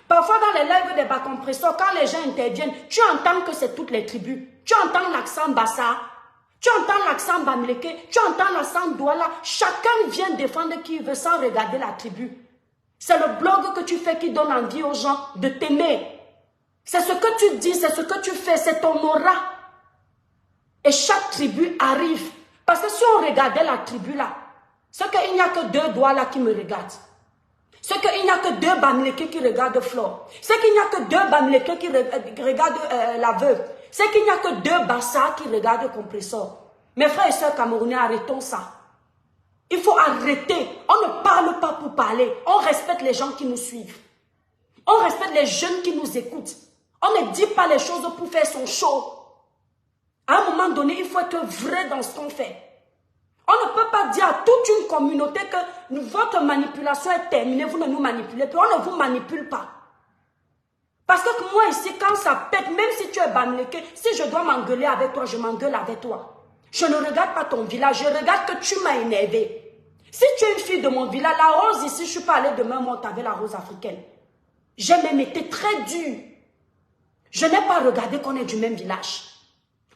Parfois dans les lives des bas-compresseurs, quand les gens interviennent, tu entends que c'est toutes les tribus. Tu entends l'accent Bassa, tu entends l'accent Bamileke, tu entends l'accent Douala. Chacun vient défendre qui veut sans regarder la tribu. C'est le blog que tu fais qui donne envie aux gens de t'aimer. C'est ce que tu dis, c'est ce que tu fais, c'est ton aura. Et chaque tribu arrive. Parce que si on regardait la tribu là, c'est qu'il n'y a que deux doigts là qui me regardent. C'est qu'il n'y a que deux Bamileke qui regardent Flore. C'est qu'il n'y a que deux Bamileke qui regardent la veuve. C'est qu'il n'y a que deux Bassars qui regardent Compressor. Mes frères et sœurs camerounais, arrêtons ça. Il faut arrêter. On ne parle pas pour parler. On respecte les gens qui nous suivent. On respecte les jeunes qui nous écoutent. On ne dit pas les choses pour faire son show. À un moment donné, il faut être vrai dans ce qu'on fait. On ne peut pas dire à toute une communauté que votre manipulation est terminée, vous ne nous manipulez plus. On ne vous manipule pas. Parce que moi ici, quand ça pète, même si tu es Bamileke, si je dois m'engueuler avec toi, je m'engueule avec toi. Je ne regarde pas ton village, je regarde que tu m'as énervé. Si tu es une fille de mon village, la rose ici, je ne suis pas allée demain monter avec la rose africaine. J'ai même été très dure. Je n'ai pas regardé qu'on est du même village.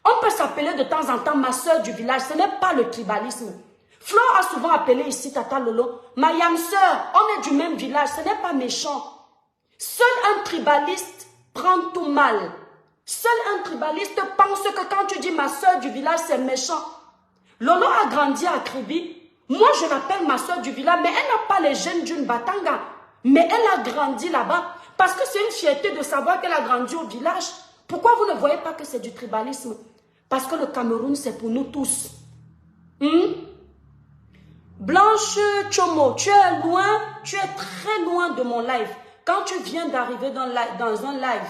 On peut s'appeler de temps en temps ma soeur du village. Ce n'est pas le tribalisme. Flo a souvent appelé ici Tata Lolo. Ma yam soeur, on est du même village. Ce n'est pas méchant. Seul un tribaliste prend tout mal. Seul un tribaliste pense que quand tu dis ma soeur du village, c'est méchant. Lolo a grandi à Kribi. Moi, je l'appelle ma soeur du village, mais elle n'a pas les gènes d'une Batanga. Mais elle a grandi là-bas. Parce que c'est une fierté de savoir qu'elle a grandi au village. Pourquoi vous ne voyez pas que c'est du tribalisme? Parce que le Cameroun, c'est pour nous tous. Blanche Chomo, tu es loin, tu es très loin de mon live. Quand tu viens d'arriver dans un live,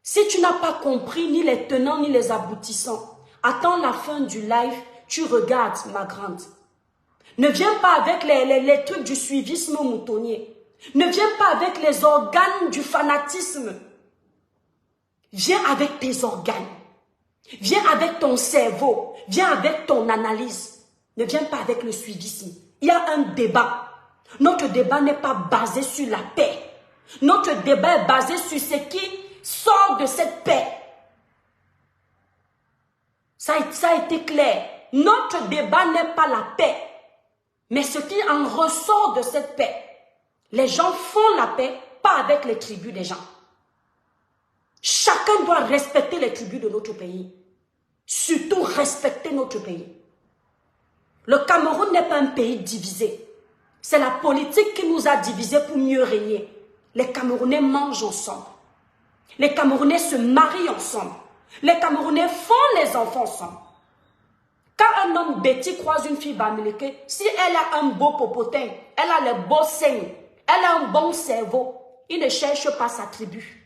si tu n'as pas compris ni les tenants ni les aboutissants, attends la fin du live, tu regardes ma grande. Ne viens pas avec les trucs du suivisme moutonnier. Ne viens pas avec les organes du fanatisme. Viens avec tes organes. Viens avec ton cerveau. Viens avec ton analyse. Ne viens pas avec le suivisme. Il y a un débat. Notre débat n'est pas basé sur la paix. Notre débat est basé sur ce qui sort de cette paix. Ça a été clair. Notre débat n'est pas la paix, mais ce qui en ressort de cette paix. Les gens font la paix, pas avec les tribus des gens. Chacun doit respecter les tribus de notre pays. Surtout respecter notre pays. Le Cameroun n'est pas un pays divisé. C'est la politique qui nous a divisés pour mieux régner. Les Camerounais mangent ensemble. Les Camerounais se marient ensemble. Les Camerounais font les enfants ensemble. Quand un homme bêti croise une fille bamileke, si elle a un beau popotin, elle a les beaux seins, elle a un bon cerveau, il ne cherche pas sa tribu.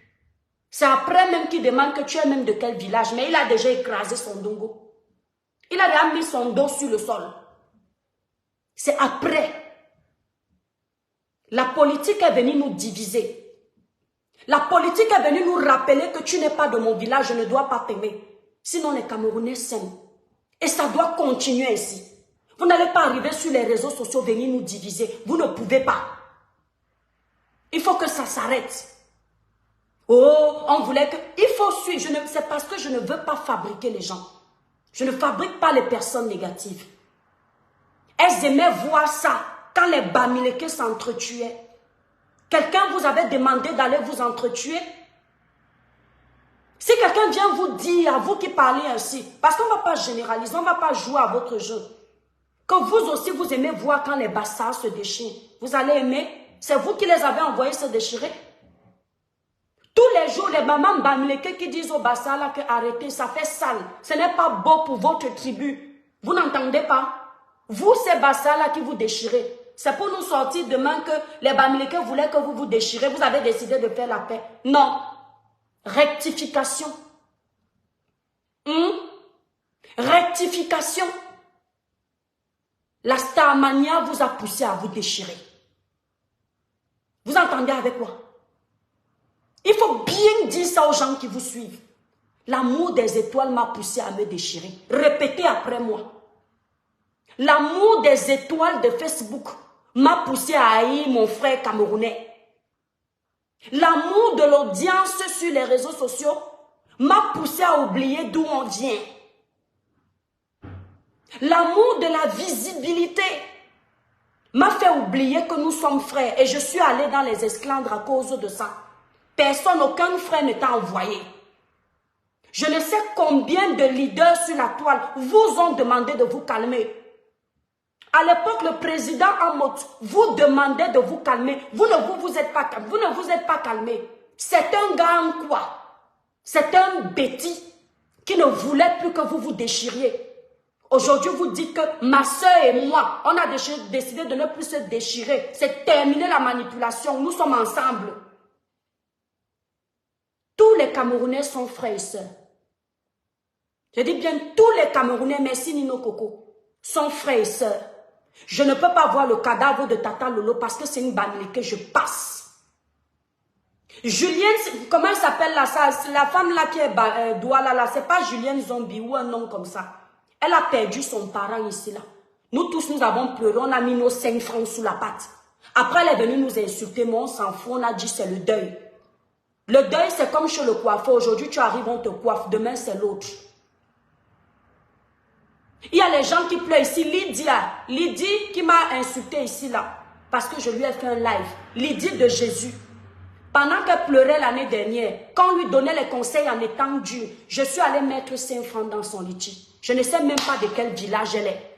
C'est après même qu'il demande que tu es même de quel village, mais il a déjà écrasé son dongo. Il a déjà mis son dos sur le sol. C'est après. La politique est venue nous diviser. La politique est venue nous rappeler que tu n'es pas de mon village, je ne dois pas t'aimer. Sinon les Camerounais s'aiment. Et ça doit continuer ici. Vous n'allez pas arriver sur les réseaux sociaux, venir nous diviser. Vous ne pouvez pas. Il faut que ça s'arrête. Oh, on voulait que... Il faut suivre. C'est parce que je ne veux pas fabriquer les gens. Je ne fabrique pas les personnes négatives. Elles aimaient voir ça quand les Bamileke s'entretuaient. Quelqu'un vous avait demandé d'aller vous entretuer? Si quelqu'un vient vous dire, à vous qui parlez ainsi, parce qu'on ne va pas généraliser, on ne va pas jouer à votre jeu, que vous aussi vous aimez voir quand les bassards se déchirent, vous allez aimer? C'est vous qui les avez envoyés se déchirer? Tous les jours, les mamans Bamileke qui disent aux bassards là que arrêtez, ça fait sale, ce n'est pas beau pour votre tribu. Vous n'entendez pas? Vous, ces bassards là qui vous déchirez, c'est pour nous sortir demain que les Bamileke voulaient que vous vous déchirez, vous avez décidé de faire la paix. Non. Rectification. Rectification. La Starmania vous a poussé à vous déchirer. Vous entendez avec moi? Il faut bien dire ça aux gens qui vous suivent. L'amour des étoiles m'a poussé à me déchirer. Répétez après moi. L'amour des étoiles de Facebook m'a poussé à haïr mon frère camerounais. L'amour de l'audience sur les réseaux sociaux m'a poussé à oublier d'où on vient. L'amour de la visibilité m'a fait oublier que nous sommes frères et je suis allé dans les esclandres à cause de ça. Personne, aucun frère ne t'a envoyé. Je ne sais combien de leaders sur la toile vous ont demandé de vous calmer. À l'époque, le président Amot vous demandait de vous calmer. Vous ne vous êtes pas calmé. C'est un gars en quoi? C'est un bêtis qui ne voulait plus que vous vous déchiriez. Aujourd'hui, vous dites que ma soeur et moi, on a décidé de ne plus se déchirer. C'est terminer la manipulation. Nous sommes ensemble. Tous les Camerounais sont frères et sœurs. Je dis bien tous les Camerounais, merci Nino Coco, sont frères et sœurs. Je ne peux pas voir le cadavre de Tata Lolo parce que c'est une Bamileke que je passe. Julienne, comment elle s'appelle là, la femme là qui est Douala là, c'est pas Julienne Zombie ou un nom comme ça. Elle a perdu son parent ici là. Nous tous nous avons pleuré, on a mis nos 5 francs sous la patte. Après elle est venue nous insulter, mais on s'en fout, on a dit c'est le deuil. Le deuil c'est comme chez le coiffeur, aujourd'hui tu arrives, on te coiffe, demain c'est l'autre. Il y a les gens qui pleurent ici. Lydie qui m'a insulté ici là. Parce que je lui ai fait un live. Lydie de Jésus. Pendant qu'elle pleurait l'année dernière, quand on lui donnait les conseils en étant dur, je suis allée mettre 5 francs dans son litchi. Je ne sais même pas de quel village elle est.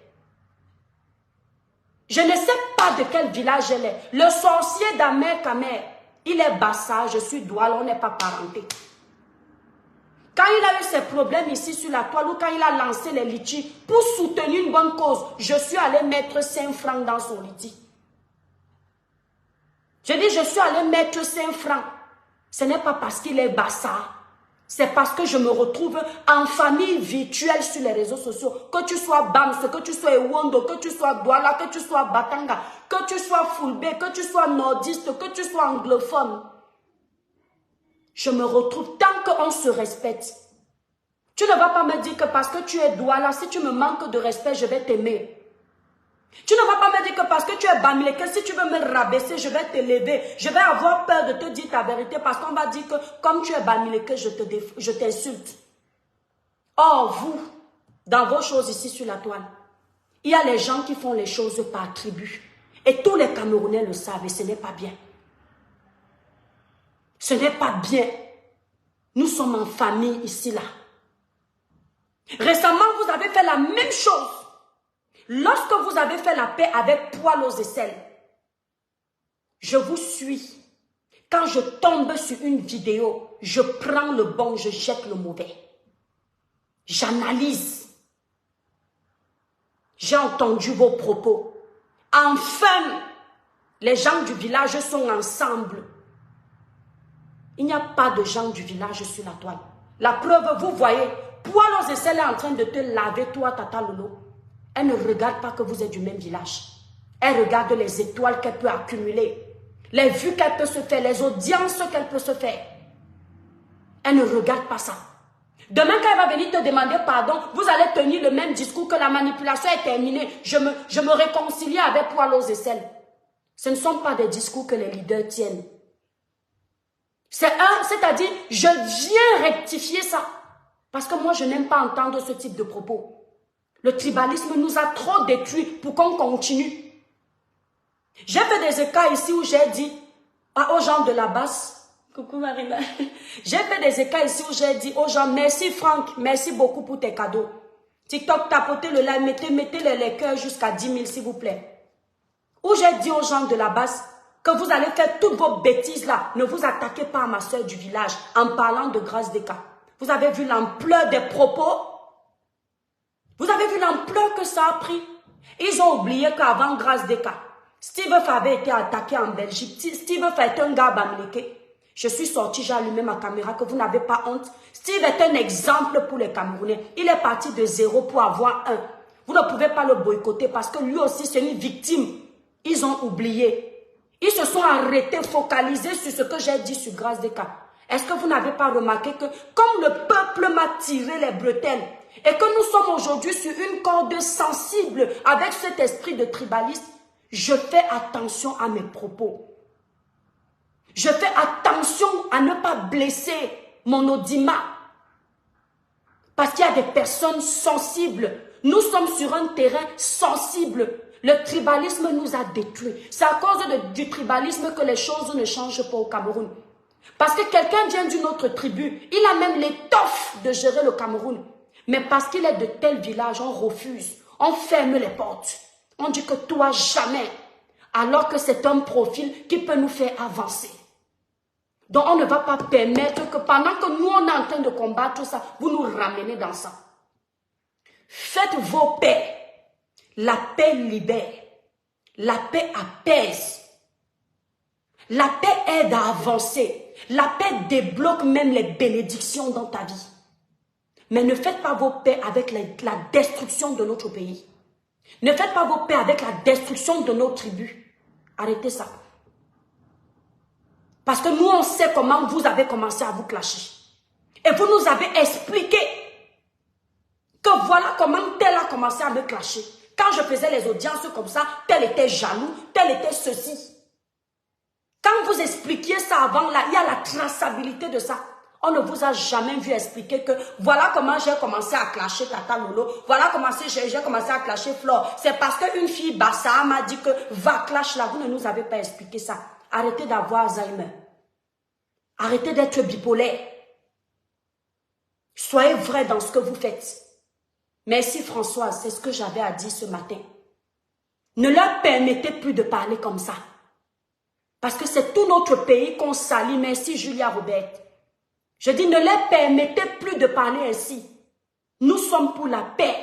Je ne sais pas de quel village elle est. Le sorcier d'Amer Kamer, il est Bassa, je suis Douala, on n'est pas parenté. Quand il a eu ses problèmes ici sur la toile ou quand il a lancé les litchis pour soutenir une bonne cause, je suis allé mettre 5 francs dans son litchi. Je dis, je suis allé mettre 5 francs. Ce n'est pas parce qu'il est Bassa C'est parce que je me retrouve en famille virtuelle sur les réseaux sociaux. Que tu sois Bams, que tu sois Ewondo, que tu sois Douala, que tu sois Batanga, que tu sois Fulbe, que tu sois nordiste, que tu sois anglophone. Je me retrouve tant qu'on se respecte. Tu ne vas pas me dire que parce que tu es Douala, si tu me manques de respect, je vais t'aimer. Tu ne vas pas me dire que parce que tu es Bamileke, si tu veux me rabaisser, je vais t'élever. Je vais avoir peur de te dire ta vérité parce qu'on va dire que comme tu es Bamileke, je t'insulte. Or, vous, dans vos choses ici sur la toile, il y a les gens qui font les choses par tribu. Et tous les Camerounais le savent et ce n'est pas bien. Ce n'est pas bien. Nous sommes en famille ici, là. Récemment, vous avez fait la même chose. Lorsque vous avez fait la paix avec Poil aux aisselles, je vous suis. Quand je tombe sur une vidéo, je prends le bon, je jette le mauvais. J'analyse. J'ai entendu vos propos. Enfin, les gens du village sont ensemble. Il n'y a pas de gens du village sur la toile. La preuve, vous voyez, Poil aux aisselles est en train de te laver, toi, Tata Lolo. Elle ne regarde pas que vous êtes du même village. Elle regarde les étoiles qu'elle peut accumuler, les vues qu'elle peut se faire, les audiences qu'elle peut se faire. Elle ne regarde pas ça. Demain, quand elle va venir te demander pardon, vous allez tenir le même discours que la manipulation est terminée. Je me réconcilie avec Poil aux aisselles. Ce ne sont pas des discours que les leaders tiennent. C'est-à-dire, je viens rectifier ça. Parce que moi, je n'aime pas entendre ce type de propos. Le tribalisme nous a trop détruits pour qu'on continue. J'ai fait des écarts ici où j'ai dit aux gens de la basse, coucou Marina, j'ai fait des écarts ici où j'ai dit aux gens, merci Franck, merci beaucoup pour tes cadeaux. TikTok, tapotez le like, mettez les cœurs jusqu'à 10 000 s'il vous plaît. Où j'ai dit aux gens de la basse que vous allez faire toutes vos bêtises là, ne vous attaquez pas à ma soeur du village en parlant de grâce des cas. Vous avez vu l'ampleur des propos? Vous avez vu l'ampleur que ça a pris? Ils ont oublié qu'avant Grâce des cas, Steve avait été attaqué en Belgique. Steve est un gars bamileke. Je suis sorti, j'ai allumé ma caméra, que vous n'avez pas honte. Steve est un exemple pour les Camerounais. Il est parti de 0 pour avoir 1. Vous ne pouvez pas le boycotter parce que lui aussi c'est une victime. Ils ont oublié. Ils se sont arrêtés, focalisés sur ce que j'ai dit sur Grâce des cas. Est-ce que vous n'avez pas remarqué que comme le peuple m'a tiré les bretelles et que nous sommes aujourd'hui sur une corde sensible avec cet esprit de tribaliste, je fais attention à mes propos. Je fais attention à ne pas blesser mon audimat. Parce qu'il y a des personnes sensibles. Nous sommes sur un terrain sensible. Le tribalisme nous a détruits. C'est à cause du tribalisme que les choses ne changent pas au Cameroun. Parce que quelqu'un vient d'une autre tribu, il a même l'étoffe de gérer le Cameroun. Mais parce qu'il est de tel village, on refuse, on ferme les portes. On dit que toi, jamais. Alors que c'est un profil qui peut nous faire avancer. Donc on ne va pas permettre que pendant que nous, on est en train de combattre ça, vous nous ramenez dans ça. Faites vos paix. La paix libère. La paix apaise. La paix aide à avancer. La paix débloque même les bénédictions dans ta vie. Mais ne faites pas vos paix avec la destruction de notre pays. Ne faites pas vos paix avec la destruction de nos tribus. Arrêtez ça. Parce que nous, on sait comment vous avez commencé à vous clasher. Et vous nous avez expliqué que voilà comment tel a commencé à me clasher. Quand je faisais les audiences comme ça, tel était jaloux, tel était ceci. Quand vous expliquiez ça avant, là, il y a la traçabilité de ça. On ne vous a jamais vu expliquer que voilà comment j'ai commencé à clasher Tata Lolo, voilà comment j'ai commencé à clasher Flore. C'est parce qu'une fille Bassa m'a dit que va clash là, vous ne nous avez pas expliqué ça. Arrêtez d'avoir Alzheimer. Arrêtez d'être bipolaire. Soyez vrai dans ce que vous faites. Merci Françoise, c'est ce que j'avais à dire ce matin. Ne leur permettez plus de parler comme ça. Parce que c'est tout notre pays qu'on salit. Merci Julia Robert. Je dis, ne leur permettez plus de parler ainsi. Nous sommes pour la paix.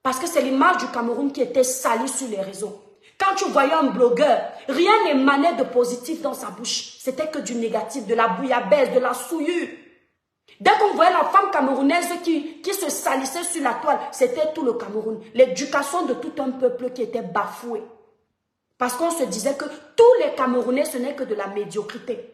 Parce que c'est l'image du Cameroun qui était salie sur les réseaux. Quand tu voyais un blogueur, rien n'émanait de positif dans sa bouche. C'était que du négatif, de la bouillabaisse, de la souillure. Dès qu'on voyait la femme camerounaise qui se salissait sur la toile, c'était tout le Cameroun. L'éducation de tout un peuple qui était bafouée. Parce qu'on se disait que tous les Camerounais, ce n'est que de la médiocrité.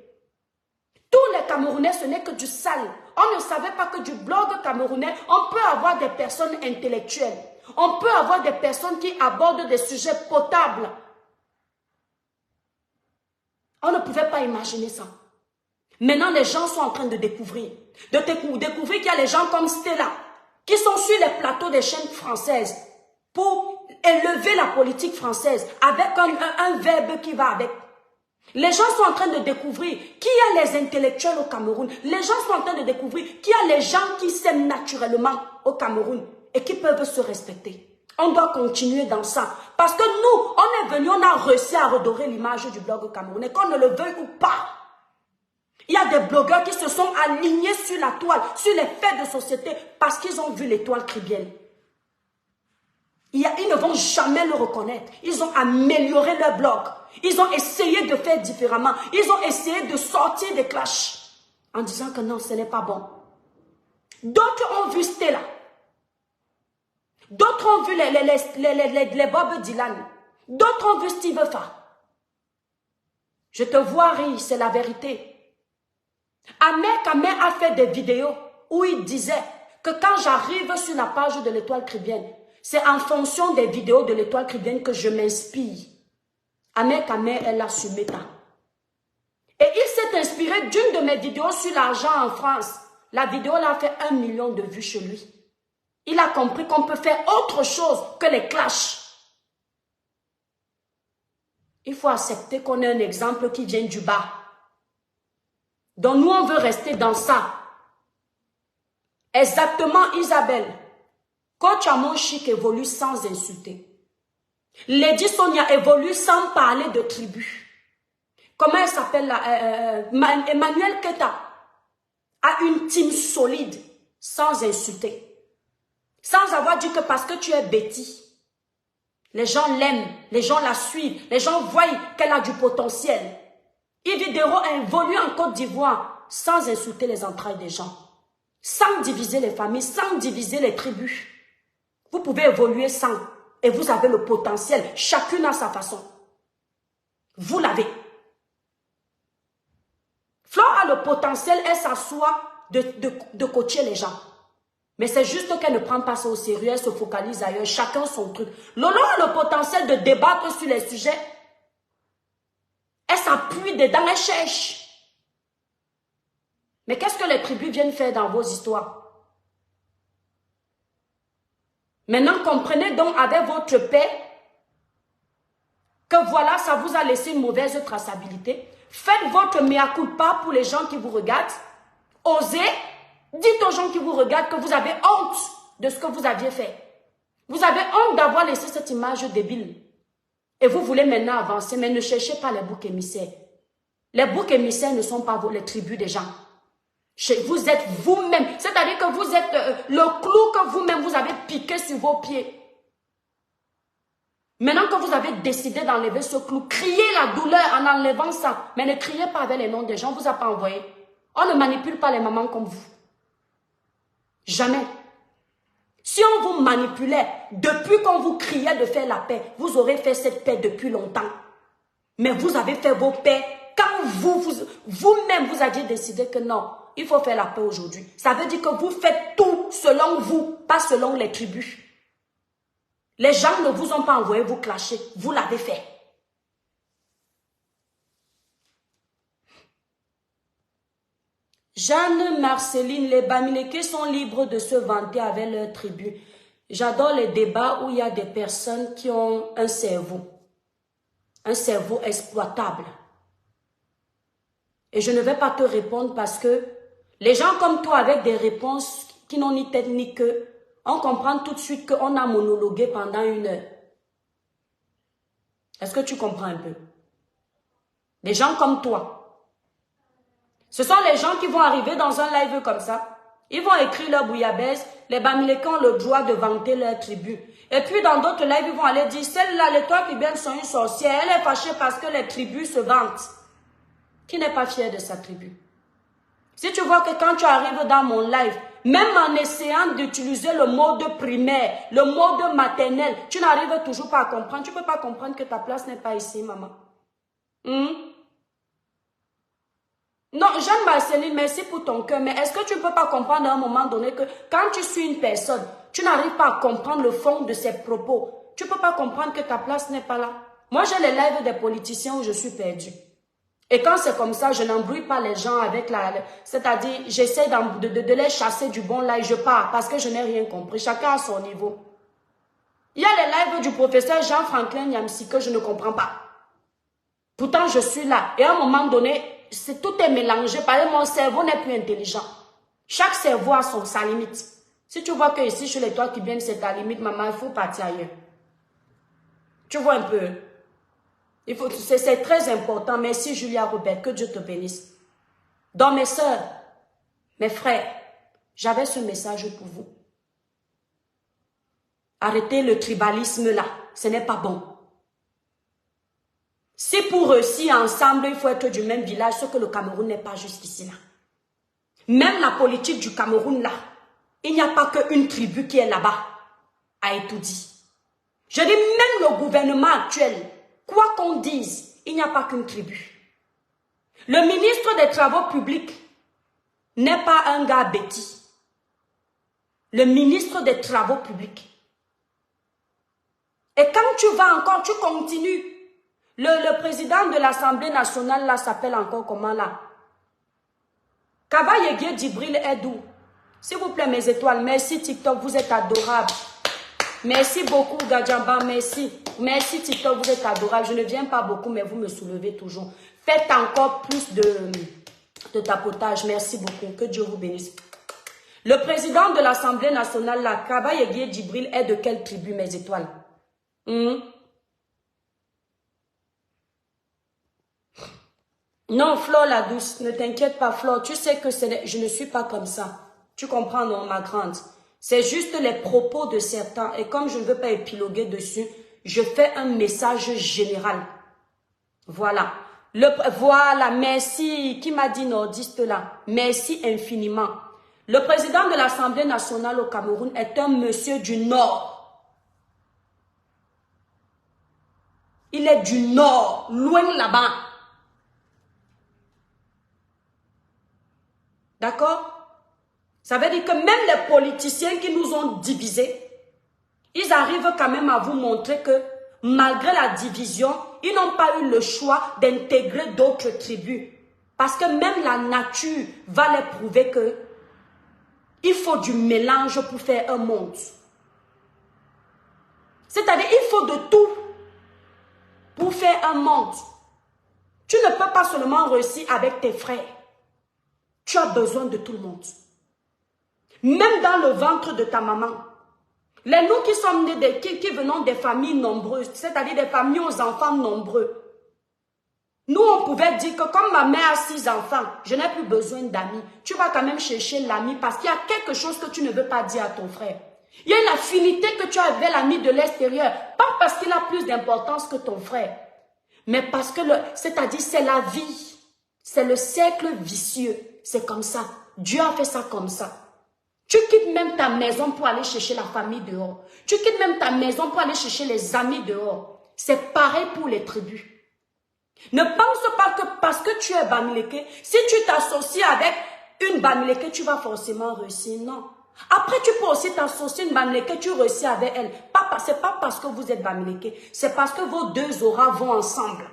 Tous les Camerounais, ce n'est que du sale. On ne savait pas que du blog camerounais, on peut avoir des personnes intellectuelles. On peut avoir des personnes qui abordent des sujets potables. On ne pouvait pas imaginer ça. Maintenant, les gens sont en train de découvrir. Découvrir qu'il y a les gens comme Stella, qui sont sur les plateaux des chaînes françaises pour élever la politique française avec un verbe qui va avec. Les gens sont en train de découvrir qu'il y a les intellectuels au Cameroun. Les gens sont en train de découvrir qu'il y a les gens qui s'aiment naturellement au Cameroun et qui peuvent se respecter. On doit continuer dans ça. Parce que nous, on est venu, on a réussi à redorer l'image du blog camerounais, qu'on ne le veuille ou pas. Il y a des blogueurs qui se sont alignés sur la toile, sur les faits de société, parce qu'ils ont vu l'étoile Cribiel. Ils ne vont jamais le reconnaître. Ils ont amélioré leur blog. Ils ont essayé de faire différemment. Ils ont essayé de sortir des clashs en disant que non, ce n'est pas bon. D'autres ont vu Stella. D'autres ont vu les Bob Dylan. D'autres ont vu Steve Fa. Je te vois rire, c'est la vérité. Ahmed a fait des vidéos où il disait que quand j'arrive sur la page de l'étoile Cribienne, c'est en fonction des vidéos de l'étoile Cribienne que je m'inspire. Ahmed est là sur Meta. Et il s'est inspiré d'une de mes vidéos sur l'argent en France. La vidéo là a fait 1 million de vues chez lui. Il a compris qu'on peut faire autre chose que les clashs. Il faut accepter qu'on ait un exemple qui vient du bas. Donc nous, on veut rester dans ça. Exactement, Isabelle. Coach Amon Chic évolue sans insulter. Lady Sonia évolue sans parler de tribu. Comment elle s'appelle là? Emmanuel Keta a une team solide sans insulter. Sans avoir dit que parce que tu es Betty, les gens l'aiment, les gens la suivent, les gens voient qu'elle a du potentiel. Yves Dero a évolué en Côte d'Ivoire sans insulter les entrailles des gens, sans diviser les familles, sans diviser les tribus. Vous pouvez évoluer sans, et vous avez le potentiel, chacune à sa façon. Vous l'avez. Flore a le potentiel, elle s'assoit de coacher les gens. Mais c'est juste qu'elle ne prend pas ça au sérieux, elle se focalise ailleurs, chacun son truc. Lolo a le potentiel de débattre sur les sujets. Elle s'appuie dedans, elle cherche. Mais qu'est-ce que les tribus viennent faire dans vos histoires? Maintenant, comprenez donc avec votre paix que voilà, ça vous a laissé une mauvaise traçabilité. Faites votre mea culpa pour les gens qui vous regardent. Osez. Dites aux gens qui vous regardent que vous avez honte de ce que vous aviez fait. Vous avez honte d'avoir laissé cette image débile. Et vous voulez maintenant avancer, mais ne cherchez pas les boucs émissaires. Les boucs émissaires ne sont pas les tribus des gens. Vous êtes vous-même. C'est-à-dire que vous êtes le clou que vous-même vous avez piqué sur vos pieds. Maintenant que vous avez décidé d'enlever ce clou, criez la douleur en enlevant ça. Mais ne criez pas avec les noms des gens, on ne vous a pas envoyé. On ne manipule pas les mamans comme vous. Jamais. Si on vous manipulait, depuis qu'on vous criait de faire la paix, vous aurez fait cette paix depuis longtemps. Mais vous avez fait vos paix quand vous-même vous aviez décidé que non, il faut faire la paix aujourd'hui. Ça veut dire que vous faites tout selon vous, pas selon les tribus. Les gens ne vous ont pas envoyé vous clasher, vous l'avez fait. Jeanne, Marceline, les Bamileke sont libres de se vanter avec leur tribu. J'adore les débats où il y a des personnes qui ont un cerveau exploitable. Et je ne vais pas te répondre parce que les gens comme toi avec des réponses qui n'ont ni tête ni queue, on comprend tout de suite qu'on a monologué pendant 1 heure. Est-ce que tu comprends un peu? Des gens comme toi. Ce sont les gens qui vont arriver dans un live comme ça. Ils vont écrire leur bouillabaisse. Les Bamileke ont le droit de vanter leur tribu. Et puis dans d'autres lives, ils vont aller dire, celle-là, les trois Cribiennes sont une sorcière. Elle est fâchée parce que les tribus se vantent. Qui n'est pas fier de sa tribu? Si tu vois que quand tu arrives dans mon live, même en essayant d'utiliser le mode primaire, le mode maternel, tu n'arrives toujours pas à comprendre. Tu ne peux pas comprendre que ta place n'est pas ici, maman. Non, Jeanne Marceline, merci pour ton cœur, mais est-ce que tu ne peux pas comprendre à un moment donné que quand tu suis une personne, tu n'arrives pas à comprendre le fond de ses propos. Tu ne peux pas comprendre que ta place n'est pas là. Moi, j'ai les lives des politiciens où je suis perdue. Et quand c'est comme ça, je n'embrouille pas les gens avec la... C'est-à-dire, j'essaie de les chasser du bon live, je pars parce que je n'ai rien compris. Chacun à son niveau. Il y a les lives du professeur Jean-Franklin Nyamsi que je ne comprends pas. Pourtant, je suis là. Et à un moment donné, tout est mélangé. Parce que mon cerveau n'est plus intelligent. Chaque cerveau a sa limite. Si tu vois que ici, chez les toits qui viennent, c'est ta limite, maman, il faut partir ailleurs. Tu vois un peu. C'est très important. Merci Julia Robert, que Dieu te bénisse. Donc mes soeurs, mes frères, j'avais ce message pour vous. Arrêtez le tribalisme là, ce n'est pas bon. Si pour réussir ensemble, il faut être du même village, ce que le Cameroun n'est pas jusqu'ici là. Même la politique du Cameroun là, il n'y a pas qu'une tribu qui est là-bas, a tout dit. Je dis même le gouvernement actuel, quoi qu'on dise, il n'y a pas qu'une tribu. Le ministre des Travaux publics n'est pas un gars bêtis. Le ministre des Travaux publics. Et quand tu vas encore, tu continues. Le président de l'Assemblée nationale, là, s'appelle encore comment là? Kaba Yegué Djibril Edou. S'il vous plaît, mes étoiles, merci TikTok, vous êtes adorables. Merci beaucoup, Gadjamba, merci. Merci TikTok, vous êtes adorables. Je ne viens pas beaucoup, mais vous me soulevez toujours. Faites encore plus de tapotage. Merci beaucoup, que Dieu vous bénisse. Le président de l'Assemblée nationale, là, Kaba Yegué Djibril, est de quelle tribu, mes étoiles? Non, Flore la douce, ne t'inquiète pas, Flore. Tu sais que je ne suis pas comme ça. Tu comprends, non, ma grande? C'est juste les propos de certains. Et comme je ne veux pas épiloguer dessus, je fais un message général. Voilà. Voilà, merci. Qui m'a dit nordiste là? Merci infiniment. Le président de l'Assemblée nationale au Cameroun est un monsieur du Nord. Il est du Nord, loin là-bas. D'accord? Ça veut dire que même les politiciens qui nous ont divisés, ils arrivent quand même à vous montrer que malgré la division, ils n'ont pas eu le choix d'intégrer d'autres tribus. Parce que même la nature va les prouver que il faut du mélange pour faire un monde. C'est-à-dire il faut de tout pour faire un monde. Tu ne peux pas seulement réussir avec tes frères. Tu as besoin de tout le monde. Même dans le ventre de ta maman. Nous qui sommes nés, qui venons des familles nombreuses, c'est-à-dire des familles aux enfants nombreux. Nous, on pouvait dire que comme ma mère a 6 enfants, je n'ai plus besoin d'amis. Tu vas quand même chercher l'ami parce qu'il y a quelque chose que tu ne veux pas dire à ton frère. Il y a une affinité que tu as avec l'ami de l'extérieur. Pas parce qu'il a plus d'importance que ton frère. Mais parce que, c'est-à-dire c'est la vie. C'est le cercle vicieux. C'est comme ça. Dieu a fait ça comme ça. Tu quittes même ta maison pour aller chercher la famille dehors. Tu quittes même ta maison pour aller chercher les amis dehors. C'est pareil pour les tribus. Ne pense pas que parce que tu es Bamileke, si tu t'associes avec une Bamileke, tu vas forcément réussir. Non. Après, tu peux aussi t'associer une Bamileke, tu réussis avec elle. C'est pas parce que vous êtes Bamileke, c'est parce que vos deux auras vont ensemble.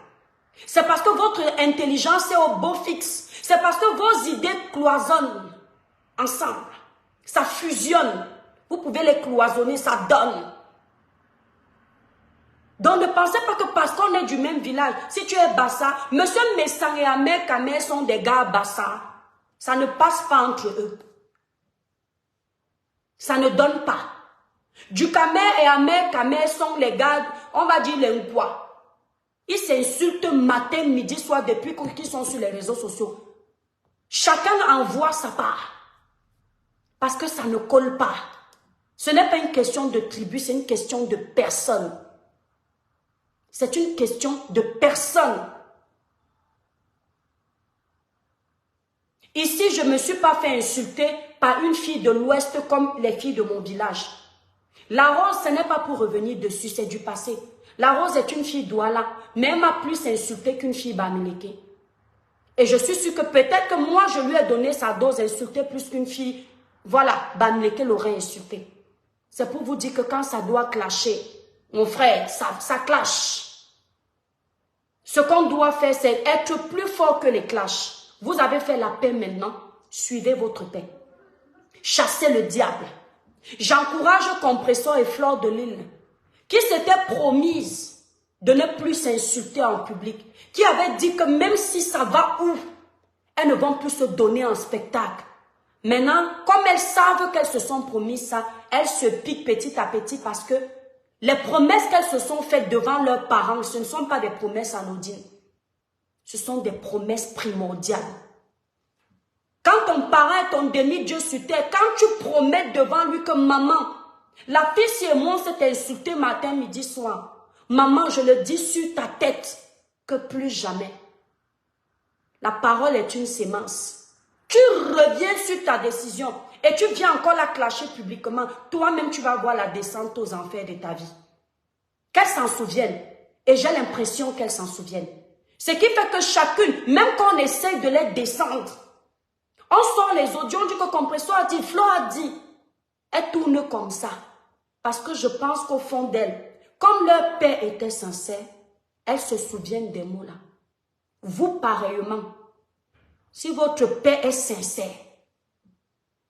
C'est parce que votre intelligence est au beau fixe. C'est parce que vos idées cloisonnent ensemble. Ça fusionne. Vous pouvez les cloisonner, ça donne. Donc ne pensez pas que parce qu'on est du même village, si tu es Bassa, Monsieur Messang et Ahmed Kamer sont des gars Bassa. Ça ne passe pas entre eux. Ça ne donne pas. Du Kamer et Ahmed Kamer sont les gars, on va dire les Nkwa. Ils s'insultent matin, midi, soir depuis qu'ils sont sur les réseaux sociaux. Chacun envoie sa part. Parce que ça ne colle pas. Ce n'est pas une question de tribu, c'est une question de personne. C'est une question de personne. Ici, je ne me suis pas fait insulter par une fille de l'Ouest comme les filles de mon village. La Rose, ce n'est pas pour revenir dessus, c'est du passé. La Rose est une fille Douala, mais elle m'a plus insultée qu'une fille Bamileke. Et je suis sûre que peut-être que moi, je lui ai donné sa dose insultée plus qu'une fille, voilà, Bamileke l'aurait insultée. C'est pour vous dire que quand ça doit clasher, mon frère, ça clash. Ce qu'on doit faire, c'est être plus fort que les clashs. Vous avez fait la paix maintenant, suivez votre paix. Chassez le diable. J'encourage Compressor et Fleur de Lille, qui s'étaient promises de ne plus s'insulter en public, qui avaient dit que même si ça va où, elles ne vont plus se donner en spectacle. Maintenant, comme elles savent qu'elles se sont promises ça, elles se piquent petit à petit parce que les promesses qu'elles se sont faites devant leurs parents, ce ne sont pas des promesses anodines. Ce sont des promesses primordiales. Quand ton parent est ton demi-dieu sur terre, quand tu promets devant lui que maman, la fille si et moi s'est insultée matin, midi, soir. Maman, je le dis sur ta tête que plus jamais. La parole est une sémence. Tu reviens sur ta décision et tu viens encore la clasher publiquement. Toi-même, tu vas voir la descente aux enfers de ta vie. Qu'elles s'en souviennent. Et j'ai l'impression qu'elles s'en souviennent. Ce qui fait que chacune, même quand on essaye de les descendre, on sort les audios, on dit que Compressor a dit, Flo a dit. Elles tournent comme ça. Parce que je pense qu'au fond d'elles, comme leur père était sincère, elles se souviennent des mots là. Vous, pareillement, si votre père est sincère,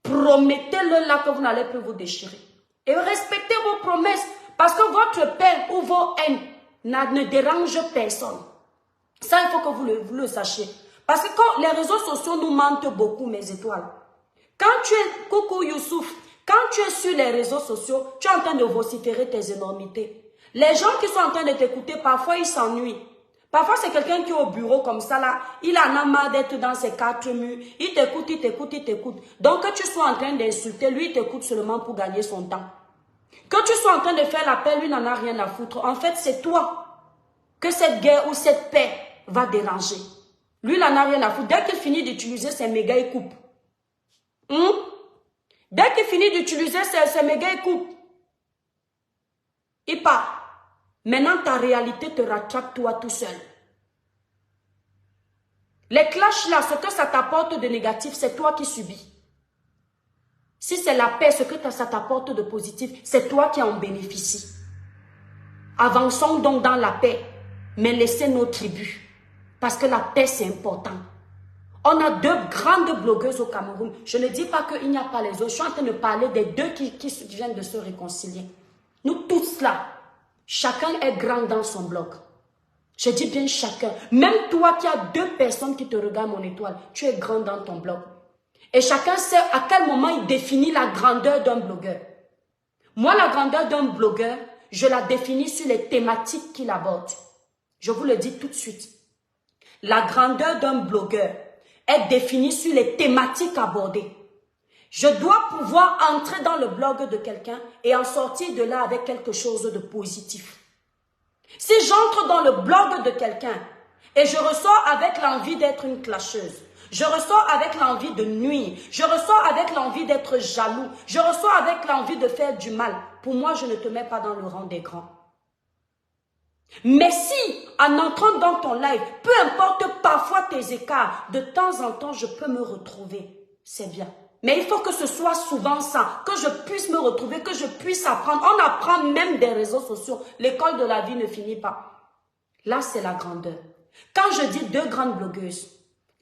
promettez-le là que vous n'allez plus vous déchirer. Et respectez vos promesses. Parce que votre père ou vos haines ne dérangent personne. Ça, il faut que vous le sachiez. Parce que quand les réseaux sociaux nous mentent beaucoup, mes étoiles. Quand tu es, coucou Youssouf, quand tu es sur les réseaux sociaux, tu es en train de vociférer tes énormités. Les gens qui sont en train de t'écouter, parfois ils s'ennuient. Parfois c'est quelqu'un qui est au bureau comme ça là, il en a marre d'être dans ses quatre murs, il t'écoute, il t'écoute, il t'écoute. Donc que tu sois en train d'insulter, lui il t'écoute seulement pour gagner son temps. Que tu sois en train de faire la paix, lui n'en a rien à foutre. En fait c'est toi que cette guerre ou cette paix va déranger. Lui, il n'en a rien à foutre. Dès qu'il finit d'utiliser ses mégas, il coupe. Dès qu'il finit d'utiliser ses mégas, il coupe. Il part. Maintenant, ta réalité te rattrape toi tout seul. Les clashs là, ce que ça t'apporte de négatif, c'est toi qui subis. Si c'est la paix, ce que ça t'apporte de positif, c'est toi qui en bénéficies. Avançons donc dans la paix, mais laissez nos tribus. Parce que la paix, c'est important. On a deux grandes blogueuses au Cameroun. Je ne dis pas qu'il n'y a pas les autres. Je suis en train de parler des deux qui viennent de se réconcilier. Nous tous là, chacun est grand dans son blog. Je dis bien chacun. Même toi qui as deux personnes qui te regardent, mon étoile, tu es grand dans ton blog. Et chacun sait à quel moment il définit la grandeur d'un blogueur. Moi, la grandeur d'un blogueur, je la définis sur les thématiques qu'il aborde. Je vous le dis tout de suite. La grandeur d'un blogueur est définie sur les thématiques abordées. Je dois pouvoir entrer dans le blog de quelqu'un et en sortir de là avec quelque chose de positif. Si j'entre dans le blog de quelqu'un et je ressors avec l'envie d'être une clasheuse, je ressors avec l'envie de nuire, je ressors avec l'envie d'être jaloux, je ressors avec l'envie de faire du mal, pour moi, je ne te mets pas dans le rang des grands. Mais si, en entrant dans ton live, peu importe parfois tes écarts, de temps en temps, je peux me retrouver. C'est bien. Mais il faut que ce soit souvent ça, que je puisse me retrouver, que je puisse apprendre. On apprend même des réseaux sociaux. L'école de la vie ne finit pas. Là, c'est la grandeur. Quand je dis deux grandes blogueuses,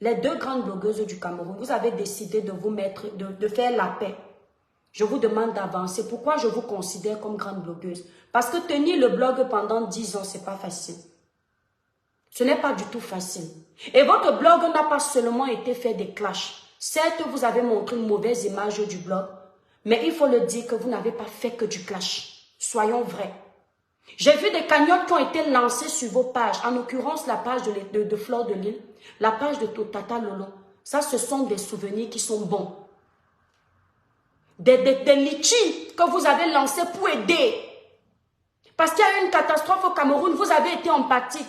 les deux grandes blogueuses du Cameroun, vous avez décidé de vous mettre, de faire la paix. Je vous demande d'avancer. Pourquoi je vous considère comme grande blogueuse? Parce que tenir le blog pendant 10 ans, ce n'est pas facile. Ce n'est pas du tout facile. Et votre blog n'a pas seulement été fait des clashs. Certes, vous avez montré une mauvaise image du blog, mais il faut le dire que vous n'avez pas fait que du clash. Soyons vrais. J'ai vu des cagnottes qui ont été lancées sur vos pages, en l'occurrence la page de Fleur de Lille, la page de Tata Lolo. Ça, ce sont des souvenirs qui sont bons. Des litchis que vous avez lancés pour aider. Parce qu'il y a eu une catastrophe au Cameroun, vous avez été empathique.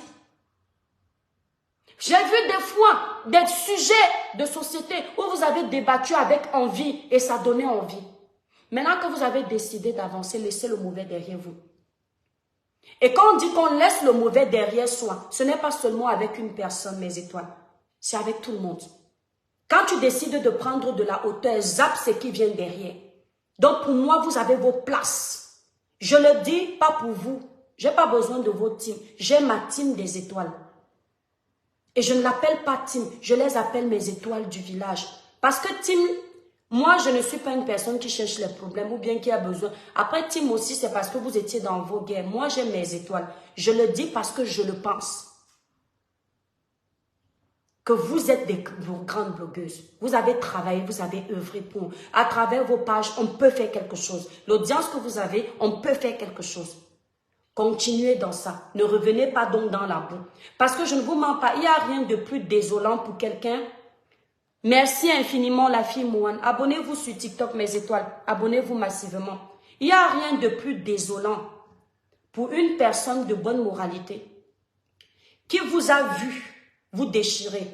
J'ai vu des fois des sujets de société où vous avez débattu avec envie et ça donnait envie. Maintenant que vous avez décidé d'avancer, laissez le mauvais derrière vous. Et quand on dit qu'on laisse le mauvais derrière soi, ce n'est pas seulement avec une personne, mes étoiles. C'est avec tout le monde. Quand tu décides de prendre de la hauteur, zappe ce qui vient derrière. Donc pour moi, vous avez vos places. Je le dis pas pour vous. Je n'ai pas besoin de vos teams. J'ai ma team des étoiles. Et je ne l'appelle pas team. Je les appelle mes étoiles du village. Parce que team, moi, je ne suis pas une personne qui cherche les problèmes ou bien qui a besoin. Après, team aussi, c'est parce que vous étiez dans vos guerres. Moi, j'ai mes étoiles. Je le dis parce que je le pense. Que vous êtes des grandes blogueuses. Vous avez travaillé, vous avez œuvré pour. À travers vos pages, on peut faire quelque chose. L'audience que vous avez, on peut faire quelque chose. Continuez dans ça. Ne revenez pas donc dans la boue. Parce que je ne vous mens pas, il n'y a rien de plus désolant pour quelqu'un. Merci infiniment la fille Moine. Abonnez-vous sur TikTok, mes étoiles. Abonnez-vous massivement. Il n'y a rien de plus désolant pour une personne de bonne moralité qui vous a vu vous déchirer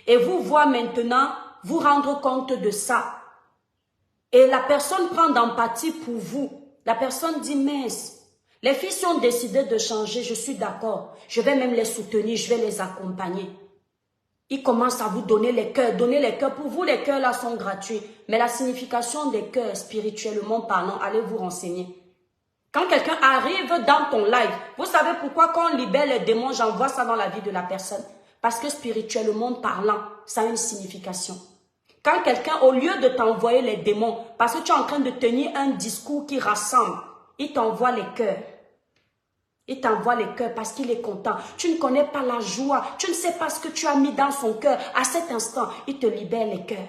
et vous voit maintenant vous rendre compte de ça. Et la personne prend d'empathie pour vous. La personne dit, mince, les filles si ont décidé de changer, je suis d'accord. Je vais même les soutenir, je vais les accompagner. Ils commencent à vous donner les cœurs. Donner les cœurs, pour vous, les cœurs là sont gratuits. Mais la signification des cœurs, spirituellement parlant, allez vous renseigner. Quand quelqu'un arrive dans ton live, vous savez pourquoi quand on libère les démons, j'envoie ça dans la vie de la personne. Parce que spirituellement parlant, ça a une signification. Quand quelqu'un, au lieu de t'envoyer les démons, parce que tu es en train de tenir un discours qui rassemble, il t'envoie les cœurs. Il t'envoie les cœurs parce qu'il est content. Tu ne connais pas la joie. Tu ne sais pas ce que tu as mis dans son cœur. À cet instant, il te libère les cœurs.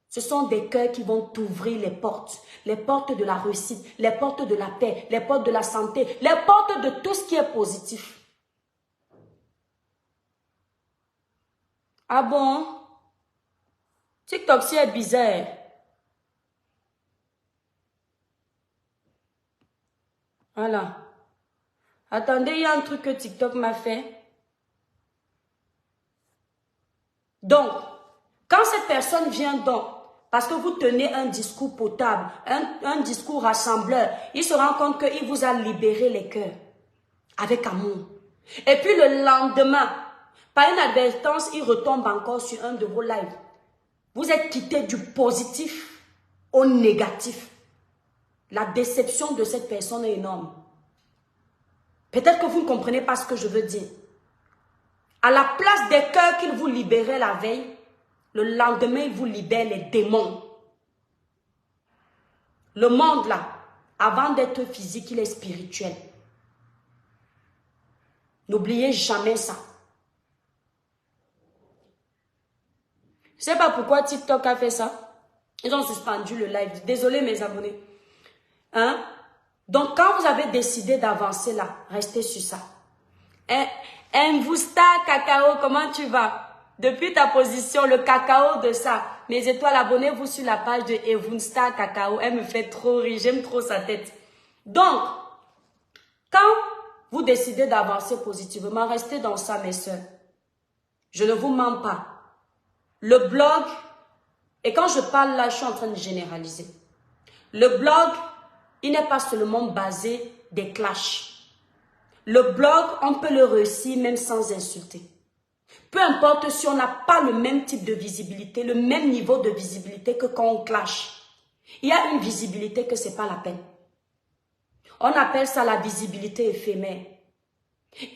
Ce sont des cœurs qui vont t'ouvrir les portes de la réussite, les portes de la paix, les portes de la santé, les portes de tout ce qui est positif. Ah bon? TikTok, c'est bizarre. Voilà. Attendez, il y a un truc que TikTok m'a fait. Donc, quand cette personne vient donc, parce que vous tenez un discours potable, un discours rassembleur, il se rend compte qu'il vous a libéré les cœurs avec amour. Et puis le lendemain, par inadvertance, il retombe encore sur un de vos lives. Vous êtes quitté du positif au négatif. La déception de cette personne est énorme. Peut-être que vous ne comprenez pas ce que je veux dire. À la place des cœurs qu'il vous libérait la veille, le lendemain, il vous libère les démons. Le monde là, avant d'être physique, il est spirituel. N'oubliez jamais ça. Je ne sais pas pourquoi TikTok a fait ça. Ils ont suspendu le live. Désolé mes abonnés. Hein? Donc quand vous avez décidé d'avancer là, restez sur ça. Mvousta Cacao, comment tu vas? Depuis ta position, le cacao de ça. Mes étoiles, abonnez-vous sur la page de Evunsta Cacao. Elle me fait trop rire, j'aime trop sa tête. Donc, quand vous décidez d'avancer positivement, restez dans ça mes soeurs. Je ne vous mens pas. Le blog, et quand je parle là, je suis en train de généraliser. Le blog, il n'est pas seulement basé des clashs. Le blog, on peut le réussir même sans insulter. Peu importe si on n'a pas le même type de visibilité, le même niveau de visibilité que quand on clash. Il y a une visibilité que ce n'est pas la peine. On appelle ça la visibilité éphémère.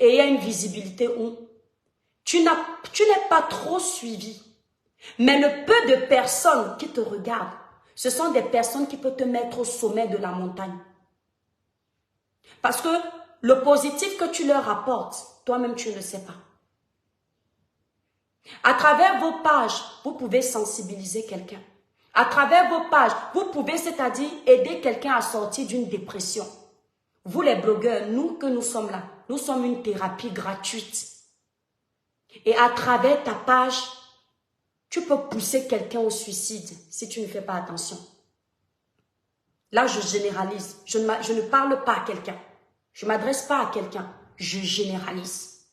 Et il y a une visibilité où tu n'es pas trop suivi. Mais le peu de personnes qui te regardent, ce sont des personnes qui peuvent te mettre au sommet de la montagne. Parce que le positif que tu leur apportes, toi-même tu ne le sais pas. À travers vos pages, vous pouvez sensibiliser quelqu'un. À travers vos pages, vous pouvez, c'est-à-dire aider quelqu'un à sortir d'une dépression. Vous les blogueurs, nous que nous sommes là, nous sommes une thérapie gratuite. Et à travers ta page, tu peux pousser quelqu'un au suicide si tu ne fais pas attention. Là, je généralise. Je ne parle pas à quelqu'un. Je ne m'adresse pas à quelqu'un. Je généralise.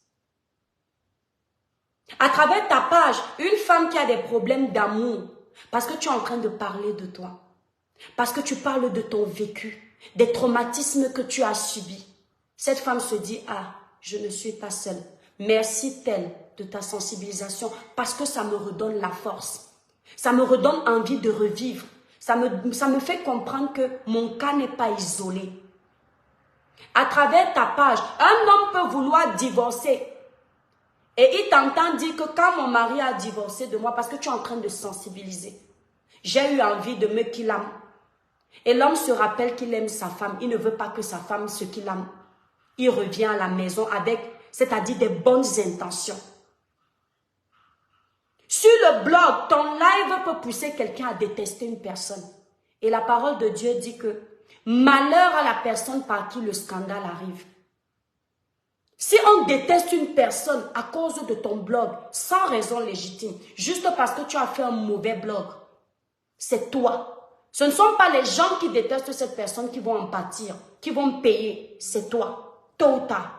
À travers ta page, une femme qui a des problèmes d'amour, parce que tu es en train de parler de toi, parce que tu parles de ton vécu, des traumatismes que tu as subis. Cette femme se dit, ah, je ne suis pas seule. Merci telle de ta sensibilisation, parce que ça me redonne la force. Ça me redonne envie de revivre. Ça me fait comprendre que mon cas n'est pas isolé. À travers ta page, un homme peut vouloir divorcer. Et il t'entend dire que quand mon mari a divorcé de moi, parce que tu es en train de sensibiliser, j'ai eu envie de me qu'il aime. Et l'homme se rappelle qu'il aime sa femme. Il ne veut pas que sa femme se qu'il aime. Il revient à la maison avec, c'est-à-dire des bonnes intentions. Sur le blog, ton live peut pousser quelqu'un à détester une personne. Et la parole de Dieu dit que malheur à la personne par qui le scandale arrive. Si on déteste une personne à cause de ton blog, sans raison légitime, juste parce que tu as fait un mauvais blog, c'est toi. Ce ne sont pas les gens qui détestent cette personne qui vont en pâtir, qui vont payer, c'est toi, tôt ou tard.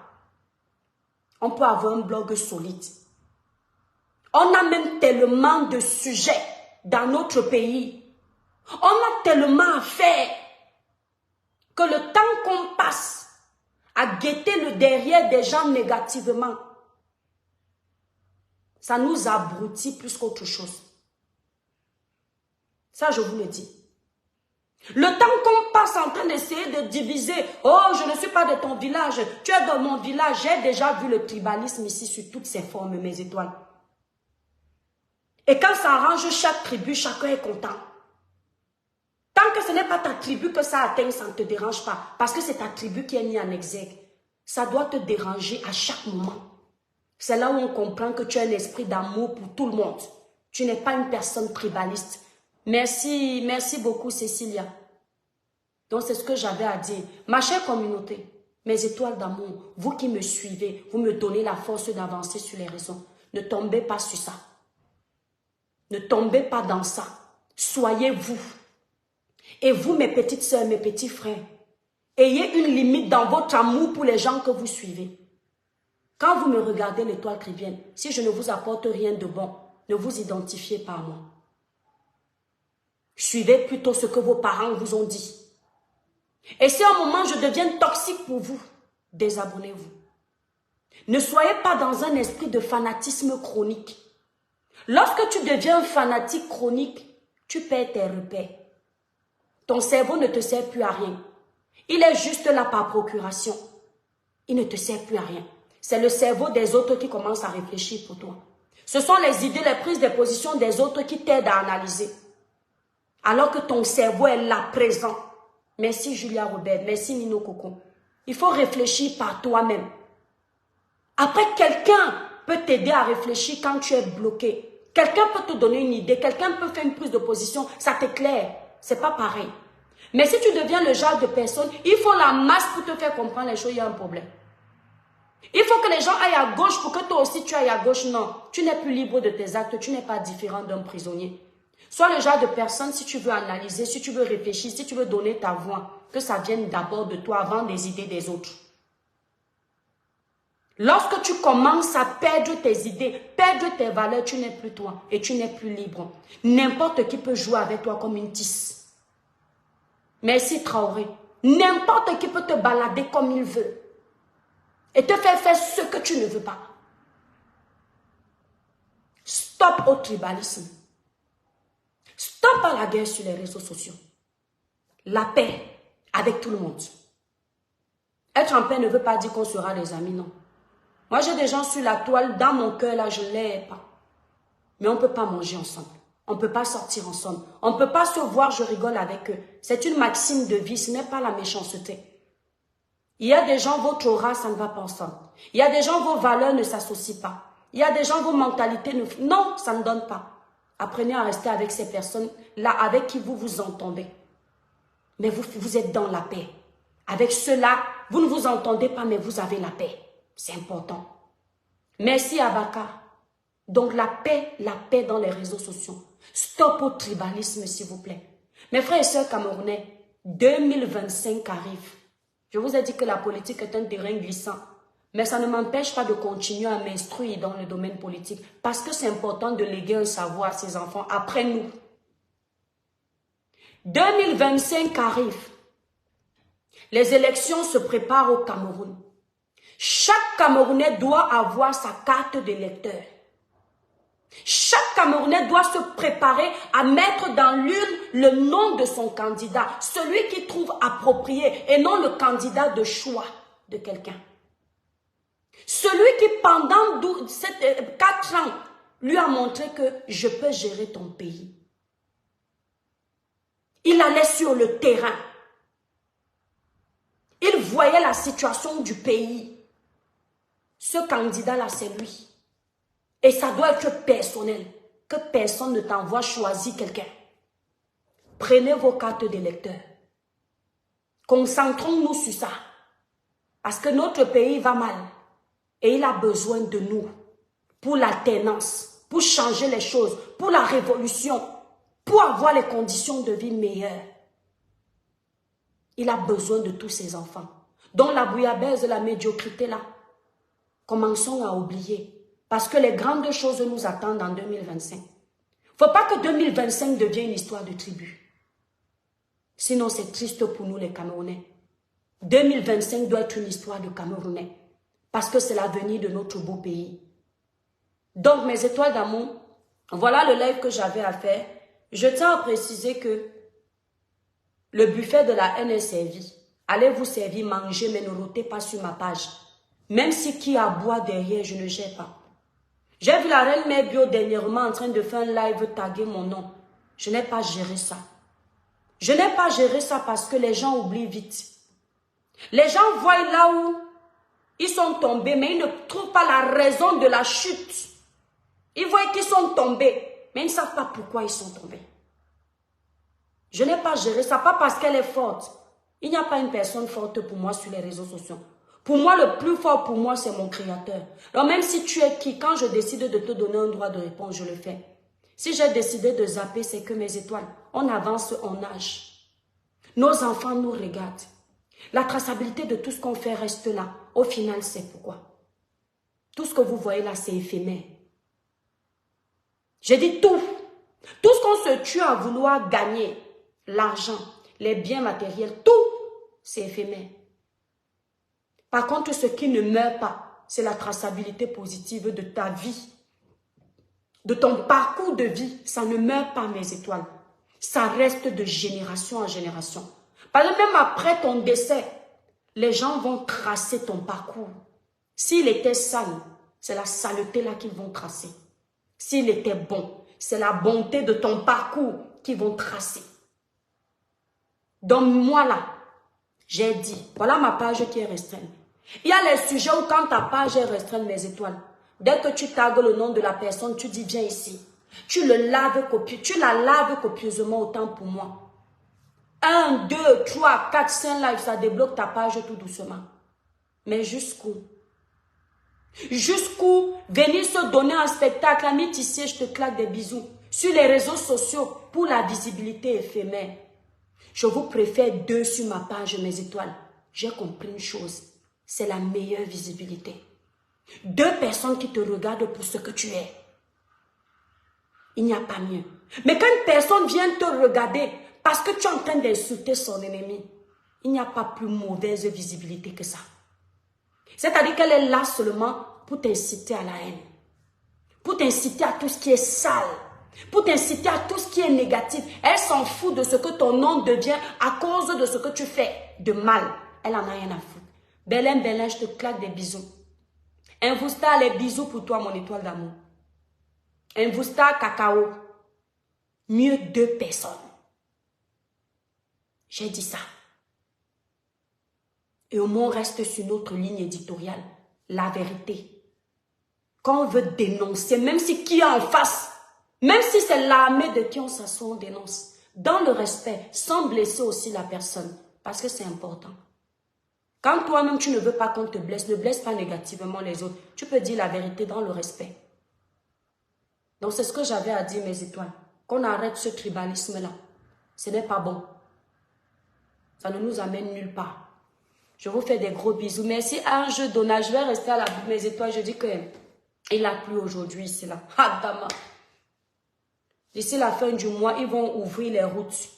On peut avoir un blog solide. On a même tellement de sujets dans notre pays. On a tellement à faire que le temps qu'on passe à guetter le derrière des gens négativement, ça nous abrutit plus qu'autre chose. Ça, je vous le dis. Le temps qu'on passe en train d'essayer de diviser, oh, je ne suis pas de ton village, tu es dans mon village, j'ai déjà vu le tribalisme ici sur toutes ses formes, mes étoiles. Et quand ça arrange chaque tribu, chacun est content. Tant que ce n'est pas ta tribu que ça atteint, ça ne te dérange pas. Parce que c'est ta tribu qui est mise en exergue. Ça doit te déranger à chaque moment. C'est là où on comprend que tu as un esprit d'amour pour tout le monde. Tu n'es pas une personne tribaliste. Merci, merci beaucoup Cécilia. Donc c'est ce que j'avais à dire. Ma chère communauté, mes étoiles d'amour, vous qui me suivez, vous me donnez la force d'avancer sur les raisons. Ne tombez pas sur ça. Ne tombez pas dans ça. Soyez vous. Et vous, mes petites sœurs, mes petits frères, ayez une limite dans votre amour pour les gens que vous suivez. Quand vous me regardez l'étoile chrétienne, si je ne vous apporte rien de bon, ne vous identifiez pas à moi. Suivez plutôt ce que vos parents vous ont dit. Et si à un moment je deviens toxique pour vous, désabonnez-vous. Ne soyez pas dans un esprit de fanatisme chronique. Lorsque tu deviens un fanatique chronique, tu perds tes repères. Ton cerveau ne te sert plus à rien. Il est juste là par procuration. Il ne te sert plus à rien. C'est le cerveau des autres qui commence à réfléchir pour toi. Ce sont les idées, les prises de position des autres qui t'aident à analyser. Alors que ton cerveau est là, présent. Merci Julia Robert, merci Nino Coco. Il faut réfléchir par toi-même. Après, quelqu'un peut t'aider à réfléchir quand tu es bloqué. Quelqu'un peut te donner une idée, quelqu'un peut faire une prise de position, ça t'éclaire. C'est pas pareil. Mais si tu deviens le genre de personne, il faut la masse pour te faire comprendre les choses, il y a un problème. Il faut que les gens aillent à gauche pour que toi aussi tu ailles à gauche. Non, tu n'es plus libre de tes actes, tu n'es pas différent d'un prisonnier. Sois le genre de personne, si tu veux analyser, si tu veux réfléchir, si tu veux donner ta voix, que ça vienne d'abord de toi avant des idées des autres. Lorsque tu commences à perdre tes idées, perdre tes valeurs, tu n'es plus toi et tu n'es plus libre. N'importe qui peut jouer avec toi comme une tisse. Merci Traoré. N'importe qui peut te balader comme il veut et te faire faire ce que tu ne veux pas. Stop au tribalisme. Stop à la guerre sur les réseaux sociaux. La paix avec tout le monde. Être en paix ne veut pas dire qu'on sera des amis, non. Moi, j'ai des gens sur la toile, dans mon cœur, là, je ne les hais pas. Mais on ne peut pas manger ensemble. On ne peut pas sortir ensemble. On ne peut pas se voir, je rigole avec eux. C'est une maxime de vie, ce n'est pas la méchanceté. Il y a des gens, votre aura, ça ne va pas ensemble. Il y a des gens, vos valeurs ne s'associent pas. Il y a des gens, vos mentalités ne... Non, ça ne donne pas. Apprenez à rester avec ces personnes-là, avec qui vous vous entendez. Mais vous êtes dans la paix. Avec ceux-là, vous ne vous entendez pas, mais vous avez la paix. C'est important. Merci Abaka. Donc la paix dans les réseaux sociaux. Stop au tribalisme, s'il vous plaît. Mes frères et sœurs camerounais, 2025 arrive. Je vous ai dit que la politique est un terrain glissant. Mais ça ne m'empêche pas de continuer à m'instruire dans le domaine politique. Parce que c'est important de léguer un savoir à ses enfants après nous. 2025 arrive. Les élections se préparent au Cameroun. Chaque Camerounais doit avoir sa carte d'électeur. Chaque Camerounais doit se préparer à mettre dans l'urne le nom de son candidat, celui qu'il trouve approprié et non le candidat de choix de quelqu'un. Celui qui pendant 4 ans lui a montré que je peux gérer ton pays. Il allait sur le terrain. Il voyait la situation du pays. Ce candidat-là, c'est lui. Et ça doit être personnel. Que personne ne t'envoie choisir quelqu'un. Prenez vos cartes d'électeurs. Concentrons-nous sur ça. Parce que notre pays va mal. Et il a besoin de nous. Pour l'alternance. Pour changer les choses. Pour la révolution. Pour avoir les conditions de vie meilleures. Il a besoin de tous ses enfants. Donc la bouillabaisse de la médiocrité là. Commençons à oublier. Parce que les grandes choses nous attendent en 2025. Il ne faut pas que 2025 devienne une histoire de tribu. Sinon, c'est triste pour nous les Camerounais. 2025 doit être une histoire de Camerounais. Parce que c'est l'avenir de notre beau pays. Donc, mes étoiles d'amour, voilà le live que j'avais à faire. Je tiens à préciser que le buffet de la haine est servi. Allez vous servir, manger, mais ne rotez pas sur ma page. Même si qui a boit derrière, je ne gère pas. J'ai vu la reine Mère Bio dernièrement en train de faire un live taguer mon nom. Je n'ai pas géré ça. Je n'ai pas géré ça parce que les gens oublient vite. Les gens voient là où ils sont tombés, mais ils ne trouvent pas la raison de la chute. Ils voient qu'ils sont tombés, mais ils ne savent pas pourquoi ils sont tombés. Je n'ai pas géré ça, pas parce qu'elle est forte. Il n'y a pas une personne forte pour moi sur les réseaux sociaux. Pour moi, le plus fort pour moi, c'est mon créateur. Alors même si tu es qui, quand je décide de te donner un droit de réponse, je le fais. Si j'ai décidé de zapper, c'est que mes étoiles, on avance en âge. Nos enfants nous regardent. La traçabilité de tout ce qu'on fait reste là. Au final, c'est pourquoi. Tout ce que vous voyez là, c'est éphémère. J'ai dit tout. Tout ce qu'on se tue à vouloir gagner, l'argent, les biens matériels, tout, c'est éphémère. Par contre, ce qui ne meurt pas, c'est la traçabilité positive de ta vie, de ton parcours de vie. Ça ne meurt pas, mes étoiles. Ça reste de génération en génération. Parce que même après ton décès, les gens vont tracer ton parcours. S'il était sale, c'est la saleté là qu'ils vont tracer. S'il était bon, c'est la bonté de ton parcours qu'ils vont tracer. Donc moi là, j'ai dit, voilà ma page qui est restreinte. Il y a les sujets où quand ta page est restreinte, mes étoiles, dès que tu tagues le nom de la personne, tu dis viens ici. Tu la laves copieusement autant pour moi. 1, 2, 3, 4, 5 lives, ça débloque ta page tout doucement. Mais jusqu'où? Jusqu'où venir se donner un spectacle, ami Tissier, je te claque des bisous, sur les réseaux sociaux pour la visibilité éphémère. Je vous préfère 2 sur ma page, mes étoiles. J'ai compris une chose, c'est la meilleure visibilité. 2 personnes qui te regardent pour ce que tu es. Il n'y a pas mieux. Mais quand une personne vient te regarder parce que tu es en train d'insulter son ennemi, il n'y a pas plus mauvaise visibilité que ça. C'est-à-dire qu'elle est là seulement pour t'inciter à la haine. Pour t'inciter à tout ce qui est sale. Pour t'inciter à tout ce qui est négatif. Elle s'en fout de ce que ton nom devient à cause de ce que tu fais de mal. Elle en a rien à foutre. Belen, Belen, je te claque des bisous. Invousta, les bisous pour toi, mon étoile d'amour. Invousta, cacao. Mieux 2 personnes. J'ai dit ça. Et au moins, on reste sur notre ligne éditoriale. La vérité. Quand on veut dénoncer, même si qui est en face, même si c'est l'armée de qui on s'assoit, on dénonce. Dans le respect, sans blesser aussi la personne. Parce que c'est important. Quand toi-même, tu ne veux pas qu'on te blesse, ne blesse pas négativement les autres. Tu peux dire la vérité dans le respect. Donc, c'est ce que j'avais à dire, mes étoiles. Qu'on arrête ce tribalisme-là. Ce n'est pas bon. Ça ne nous amène nulle part. Je vous fais des gros bisous. Merci Ange, Donna. Je vais rester à la bout de mes étoiles. Je dis que il a plu aujourd'hui ici là. Adama. D'ici la fin du mois, ils vont ouvrir les routes.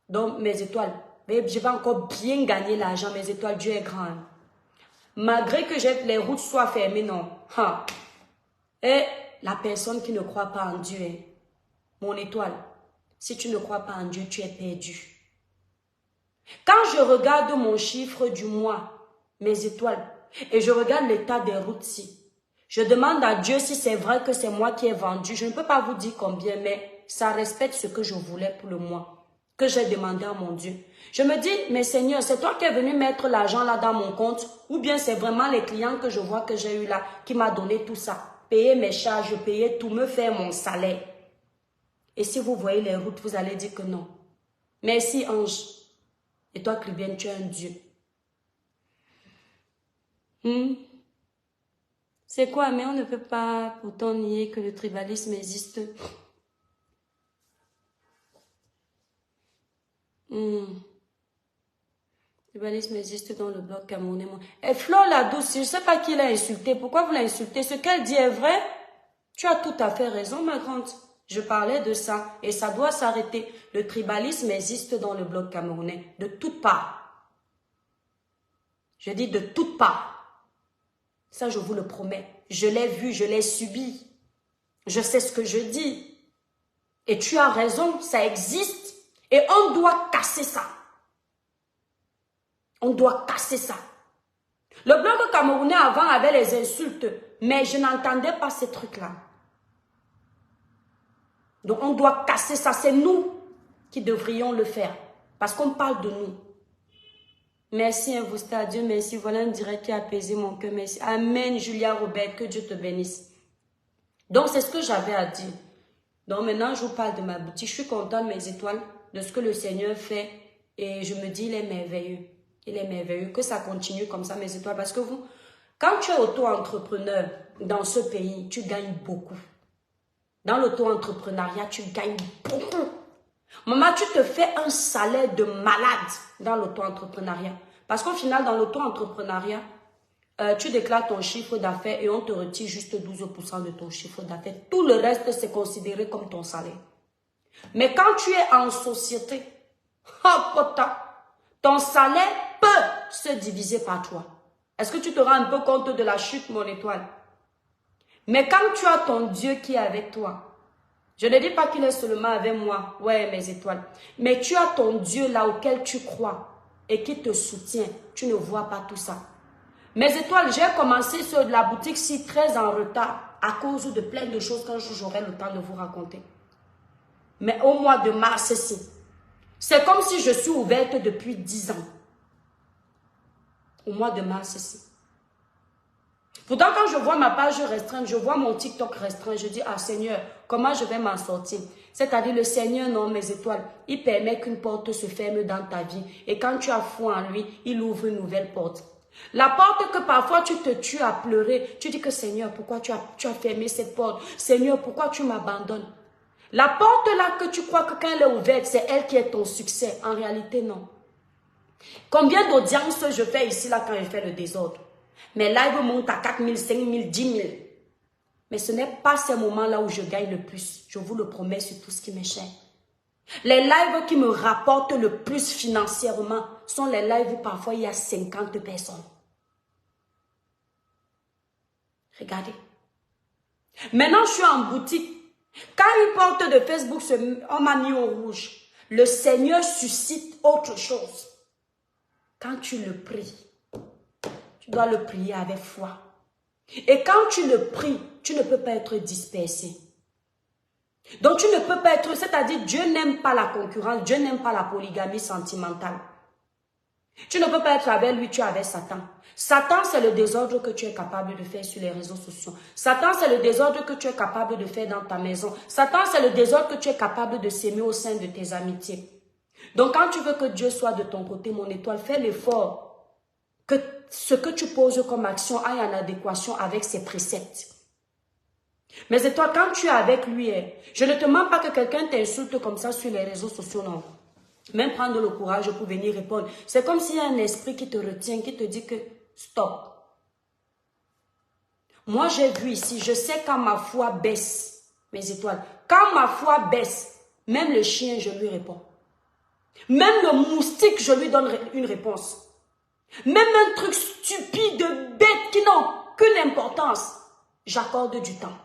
Donc mes étoiles. Mais je vais encore bien gagner l'argent. Mes étoiles, Dieu est grand. Malgré que les routes soient fermées, non. Ha. Et la personne qui ne croit pas en Dieu, mon étoile, si tu ne crois pas en Dieu, tu es perdu. Quand je regarde mon chiffre du mois, mes étoiles, et je regarde l'état des routes-ci, je demande à Dieu si c'est vrai que c'est moi qui ai vendu. Je ne peux pas vous dire combien, mais ça respecte ce que je voulais pour le mois, que j'ai demandé à mon Dieu. Je me dis, mais Seigneur, c'est toi qui es venu mettre l'argent là dans mon compte, ou bien c'est vraiment les clients que je vois que j'ai eu là qui m'a donné tout ça. Payer mes charges, payer tout, me faire mon salaire. Et si vous voyez les routes, vous allez dire que non. Merci Ange. Et toi, Clibienne, tu es un Dieu. C'est quoi? Mais on ne peut pas pourtant nier que le tribalisme existe. Le tribalisme existe dans le bloc camerounais. Et Flo la douce, je ne sais pas qui l'a insulté. Pourquoi vous l'insultez? Ce qu'elle dit est vrai. Tu as tout à fait raison, ma grande. Je parlais de ça et ça doit s'arrêter. Le tribalisme existe dans le bloc camerounais, de toutes parts. Je dis de toutes parts. Ça, je vous le promets. Je l'ai vu, je l'ai subi. Je sais ce que je dis. Et tu as raison, ça existe. Et on doit casser ça. On doit casser ça. Le bloc camerounais avant avait les insultes, mais je n'entendais pas ces trucs-là. Donc, on doit casser ça. C'est nous qui devrions le faire. Parce qu'on parle de nous. Merci, Invosta. Dieu merci. Voilà un direct qui a apaisé mon cœur. Merci. Amen, Julia Robert. Que Dieu te bénisse. Donc, c'est ce que j'avais à dire. Donc, maintenant, je vous parle de ma boutique. Je suis contente, mes étoiles, de ce que le Seigneur fait. Et je me dis, il est merveilleux. Il est merveilleux. Que ça continue comme ça, mes étoiles. Parce que vous, quand tu es auto-entrepreneur dans ce pays, tu gagnes beaucoup. Dans l'auto-entrepreneuriat, tu gagnes beaucoup. Maman, tu te fais un salaire de malade dans l'auto-entrepreneuriat. Parce qu'au final, dans l'auto-entrepreneuriat, tu déclares ton chiffre d'affaires et on te retire juste 12% de ton chiffre d'affaires. Tout le reste, c'est considéré comme ton salaire. Mais quand tu es en société, ton salaire peut se diviser par toi. Est-ce que tu te rends un peu compte de la chute, mon étoile? Mais quand tu as ton Dieu qui est avec toi, je ne dis pas qu'il est seulement avec moi, ouais, mes étoiles, mais tu as ton Dieu là auquel tu crois et qui te soutient, tu ne vois pas tout ça. Mes étoiles, j'ai commencé sur la boutique-ci très en retard à cause de plein de choses quand j'aurai le temps de vous raconter. Mais au mois de mars-ci, c'est comme si je suis ouverte depuis 10 ans. Au mois de mars-ci. Pourtant, quand je vois ma page restreinte, je vois mon TikTok restreint, je dis, ah Seigneur, comment je vais m'en sortir? C'est-à-dire, le Seigneur, non, mes étoiles, il permet qu'une porte se ferme dans ta vie. Et quand tu as foi en lui, il ouvre une nouvelle porte. La porte que parfois tu te tues à pleurer, tu dis que Seigneur, pourquoi tu as fermé cette porte? Seigneur, pourquoi tu m'abandonnes? La porte là que tu crois que quand elle est ouverte, c'est elle qui est ton succès. En réalité, non. Combien d'audiences je fais ici là quand je fais le désordre? Mes lives montent à 4 000, 5 000, 10 000. Mais ce n'est pas ces moments-là où je gagne le plus. Je vous le promets sur tout ce qui m'est cher. Les lives qui me rapportent le plus financièrement sont les lives où parfois il y a 50 personnes. Regardez. Maintenant, je suis en boutique. Quand une porte de Facebook, on m'a mis au rouge. Le Seigneur suscite autre chose. Quand tu le pries, tu dois le prier avec foi. Et quand tu le pries, tu ne peux pas être dispersé. Donc tu ne peux pas être, c'est-à-dire Dieu n'aime pas la concurrence, Dieu n'aime pas la polygamie sentimentale. Tu ne peux pas être avec lui, tu es avec Satan. Satan, c'est le désordre que tu es capable de faire sur les réseaux sociaux. Satan, c'est le désordre que tu es capable de faire dans ta maison. Satan, c'est le désordre que tu es capable de s'aimer au sein de tes amitiés. Donc quand tu veux que Dieu soit de ton côté, mon étoile, fais l'effort que ce que tu poses comme action aille en adéquation avec ses préceptes. Mais étoile, quand tu es avec lui, je ne te demande pas que quelqu'un t'insulte comme ça sur les réseaux sociaux, non. Même prendre le courage pour venir répondre. C'est comme s'il y a un esprit qui te retient, qui te dit que stop. Moi, j'ai vu ici, je sais quand ma foi baisse, mes étoiles. Quand ma foi baisse, même le chien, je lui réponds. Même le moustique, je lui donne une réponse. Même un truc stupide, bête, qui n'a aucune importance, j'accorde du temps.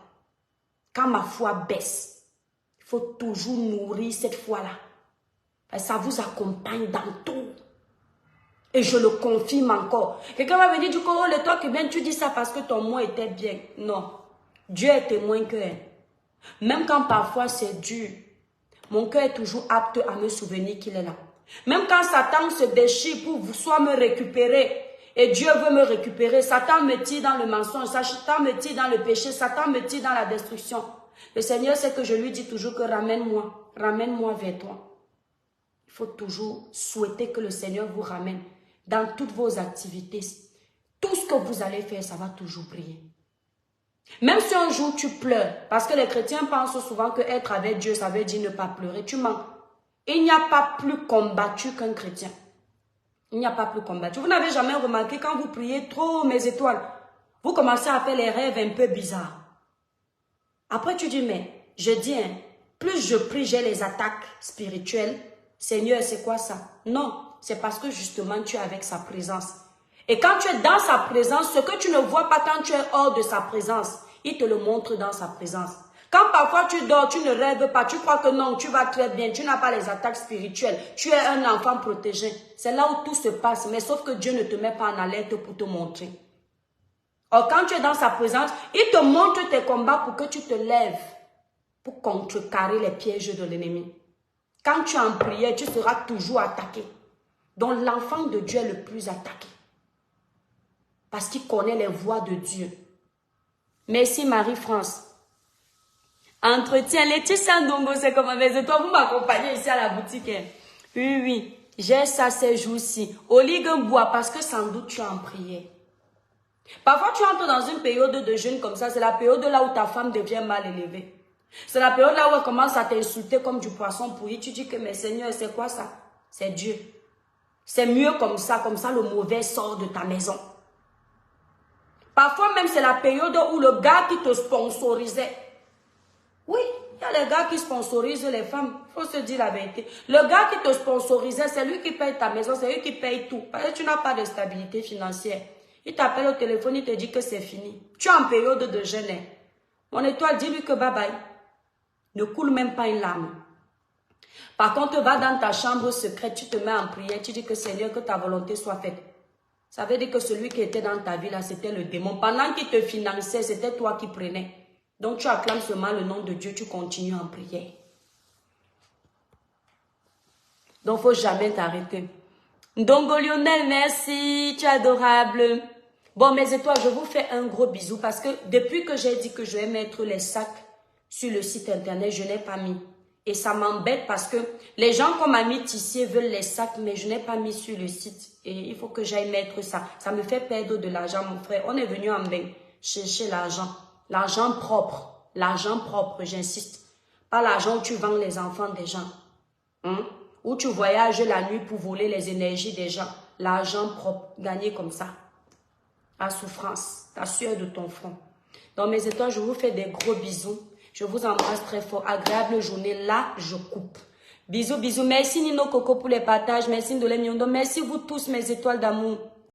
Quand ma foi baisse, il faut toujours nourrir cette foi-là. Ça vous accompagne dans tout. Et je le confirme encore. Quelqu'un va venir du Congo, le toi qui viens, tu dis ça parce que ton mot était bien. Non. Dieu est témoin que, même quand parfois c'est dur, mon cœur est toujours apte à me souvenir qu'il est là. Même quand Satan se déchire pour soit me récupérer, et Dieu veut me récupérer, Satan me tire dans le mensonge, Satan me tire dans le péché, Satan me tire dans la destruction. Le Seigneur sait que je lui dis toujours que ramène-moi vers toi. Il faut toujours souhaiter que le Seigneur vous ramène dans toutes vos activités. Tout ce que vous allez faire, ça va toujours briller. Même si un jour tu pleures, parce que les chrétiens pensent souvent que être avec Dieu, ça veut dire ne pas pleurer. Tu mens. Il n'y a pas plus combattu qu'un chrétien. Il n'y a pas plus combattu. Vous n'avez jamais remarqué quand vous priez trop, mes étoiles, vous commencez à faire les rêves un peu bizarres. Après tu dis, mais je dis, plus je prie, j'ai les attaques spirituelles. Seigneur, c'est quoi ça? Non, c'est parce que justement tu es avec sa présence. Et quand tu es dans sa présence, ce que tu ne vois pas quand tu es hors de sa présence, il te le montre dans sa présence. Quand parfois tu dors, tu ne rêves pas, tu crois que non, tu vas très bien, tu n'as pas les attaques spirituelles, tu es un enfant protégé. C'est là où tout se passe, mais sauf que Dieu ne te met pas en alerte pour te montrer. Or, quand tu es dans sa présence, il te montre tes combats pour que tu te lèves, pour contrecarrer les pièges de l'ennemi. Quand tu es en prière, tu seras toujours attaqué. Donc l'enfant de Dieu est le plus attaqué. Parce qu'il connaît les voies de Dieu. Merci Marie-France. Entretien, Laetitia Ndongo, c'est comme mais toi, vous m'accompagnez ici à la boutique. Oui, oui. J'ai ça ces jours-ci. Au ligue bois, parce que sans doute tu es en prière. Parfois tu entres dans une période de jeûne comme ça. C'est la période là où ta femme devient mal élevée. C'est la période là où elle commence à t'insulter comme du poisson pourri. Tu dis que, mais Seigneur, c'est quoi ça? C'est Dieu. C'est mieux comme ça le mauvais sort de ta maison. Parfois même c'est la période où le gars qui te sponsorisait. Oui, il y a les gars qui sponsorisent les femmes. Il faut se dire la vérité. Le gars qui te sponsorisait, c'est lui qui paye ta maison, c'est lui qui paye tout. Parce que tu n'as pas de stabilité financière. Il t'appelle au téléphone, il te dit que c'est fini. Tu es en période de jeûne. Mon étoile, dis-lui que bye bye. Ne coule même pas une larme. Par contre, va dans ta chambre secrète, tu te mets en prière, tu dis que Seigneur, que ta volonté soit faite. Ça veut dire que celui qui était dans ta vie là, c'était le démon. Pendant qu'il te finançait, c'était toi qui prenais. Donc tu acclames seulement le nom de Dieu, tu continues en prière. Donc il ne faut jamais t'arrêter. Ndongo Lionel, merci, tu es adorable. Bon, mes étoiles, je vous fais un gros bisou parce que depuis que j'ai dit que je vais mettre les sacs sur le site internet, je n'ai pas mis. Et ça m'embête parce que les gens comme Ami Tissier veulent les sacs, mais je n'ai pas mis sur le site. Et il faut que j'aille mettre ça. Ça me fait perdre de l'argent, mon frère. On est venu en bain chercher l'argent. L'argent propre, j'insiste. Pas l'argent où tu vends les enfants des gens. Où tu voyages la nuit pour voler les énergies des gens. L'argent propre, gagné comme ça. À souffrance, ta sueur de ton front. Donc mes étoiles, je vous fais des gros bisous. Je vous embrasse très fort. Agréable journée. Là, je coupe. Bisous, bisous. Merci Nino Coco pour les partages. Merci Ndolé Miondo. Merci vous tous mes étoiles d'amour.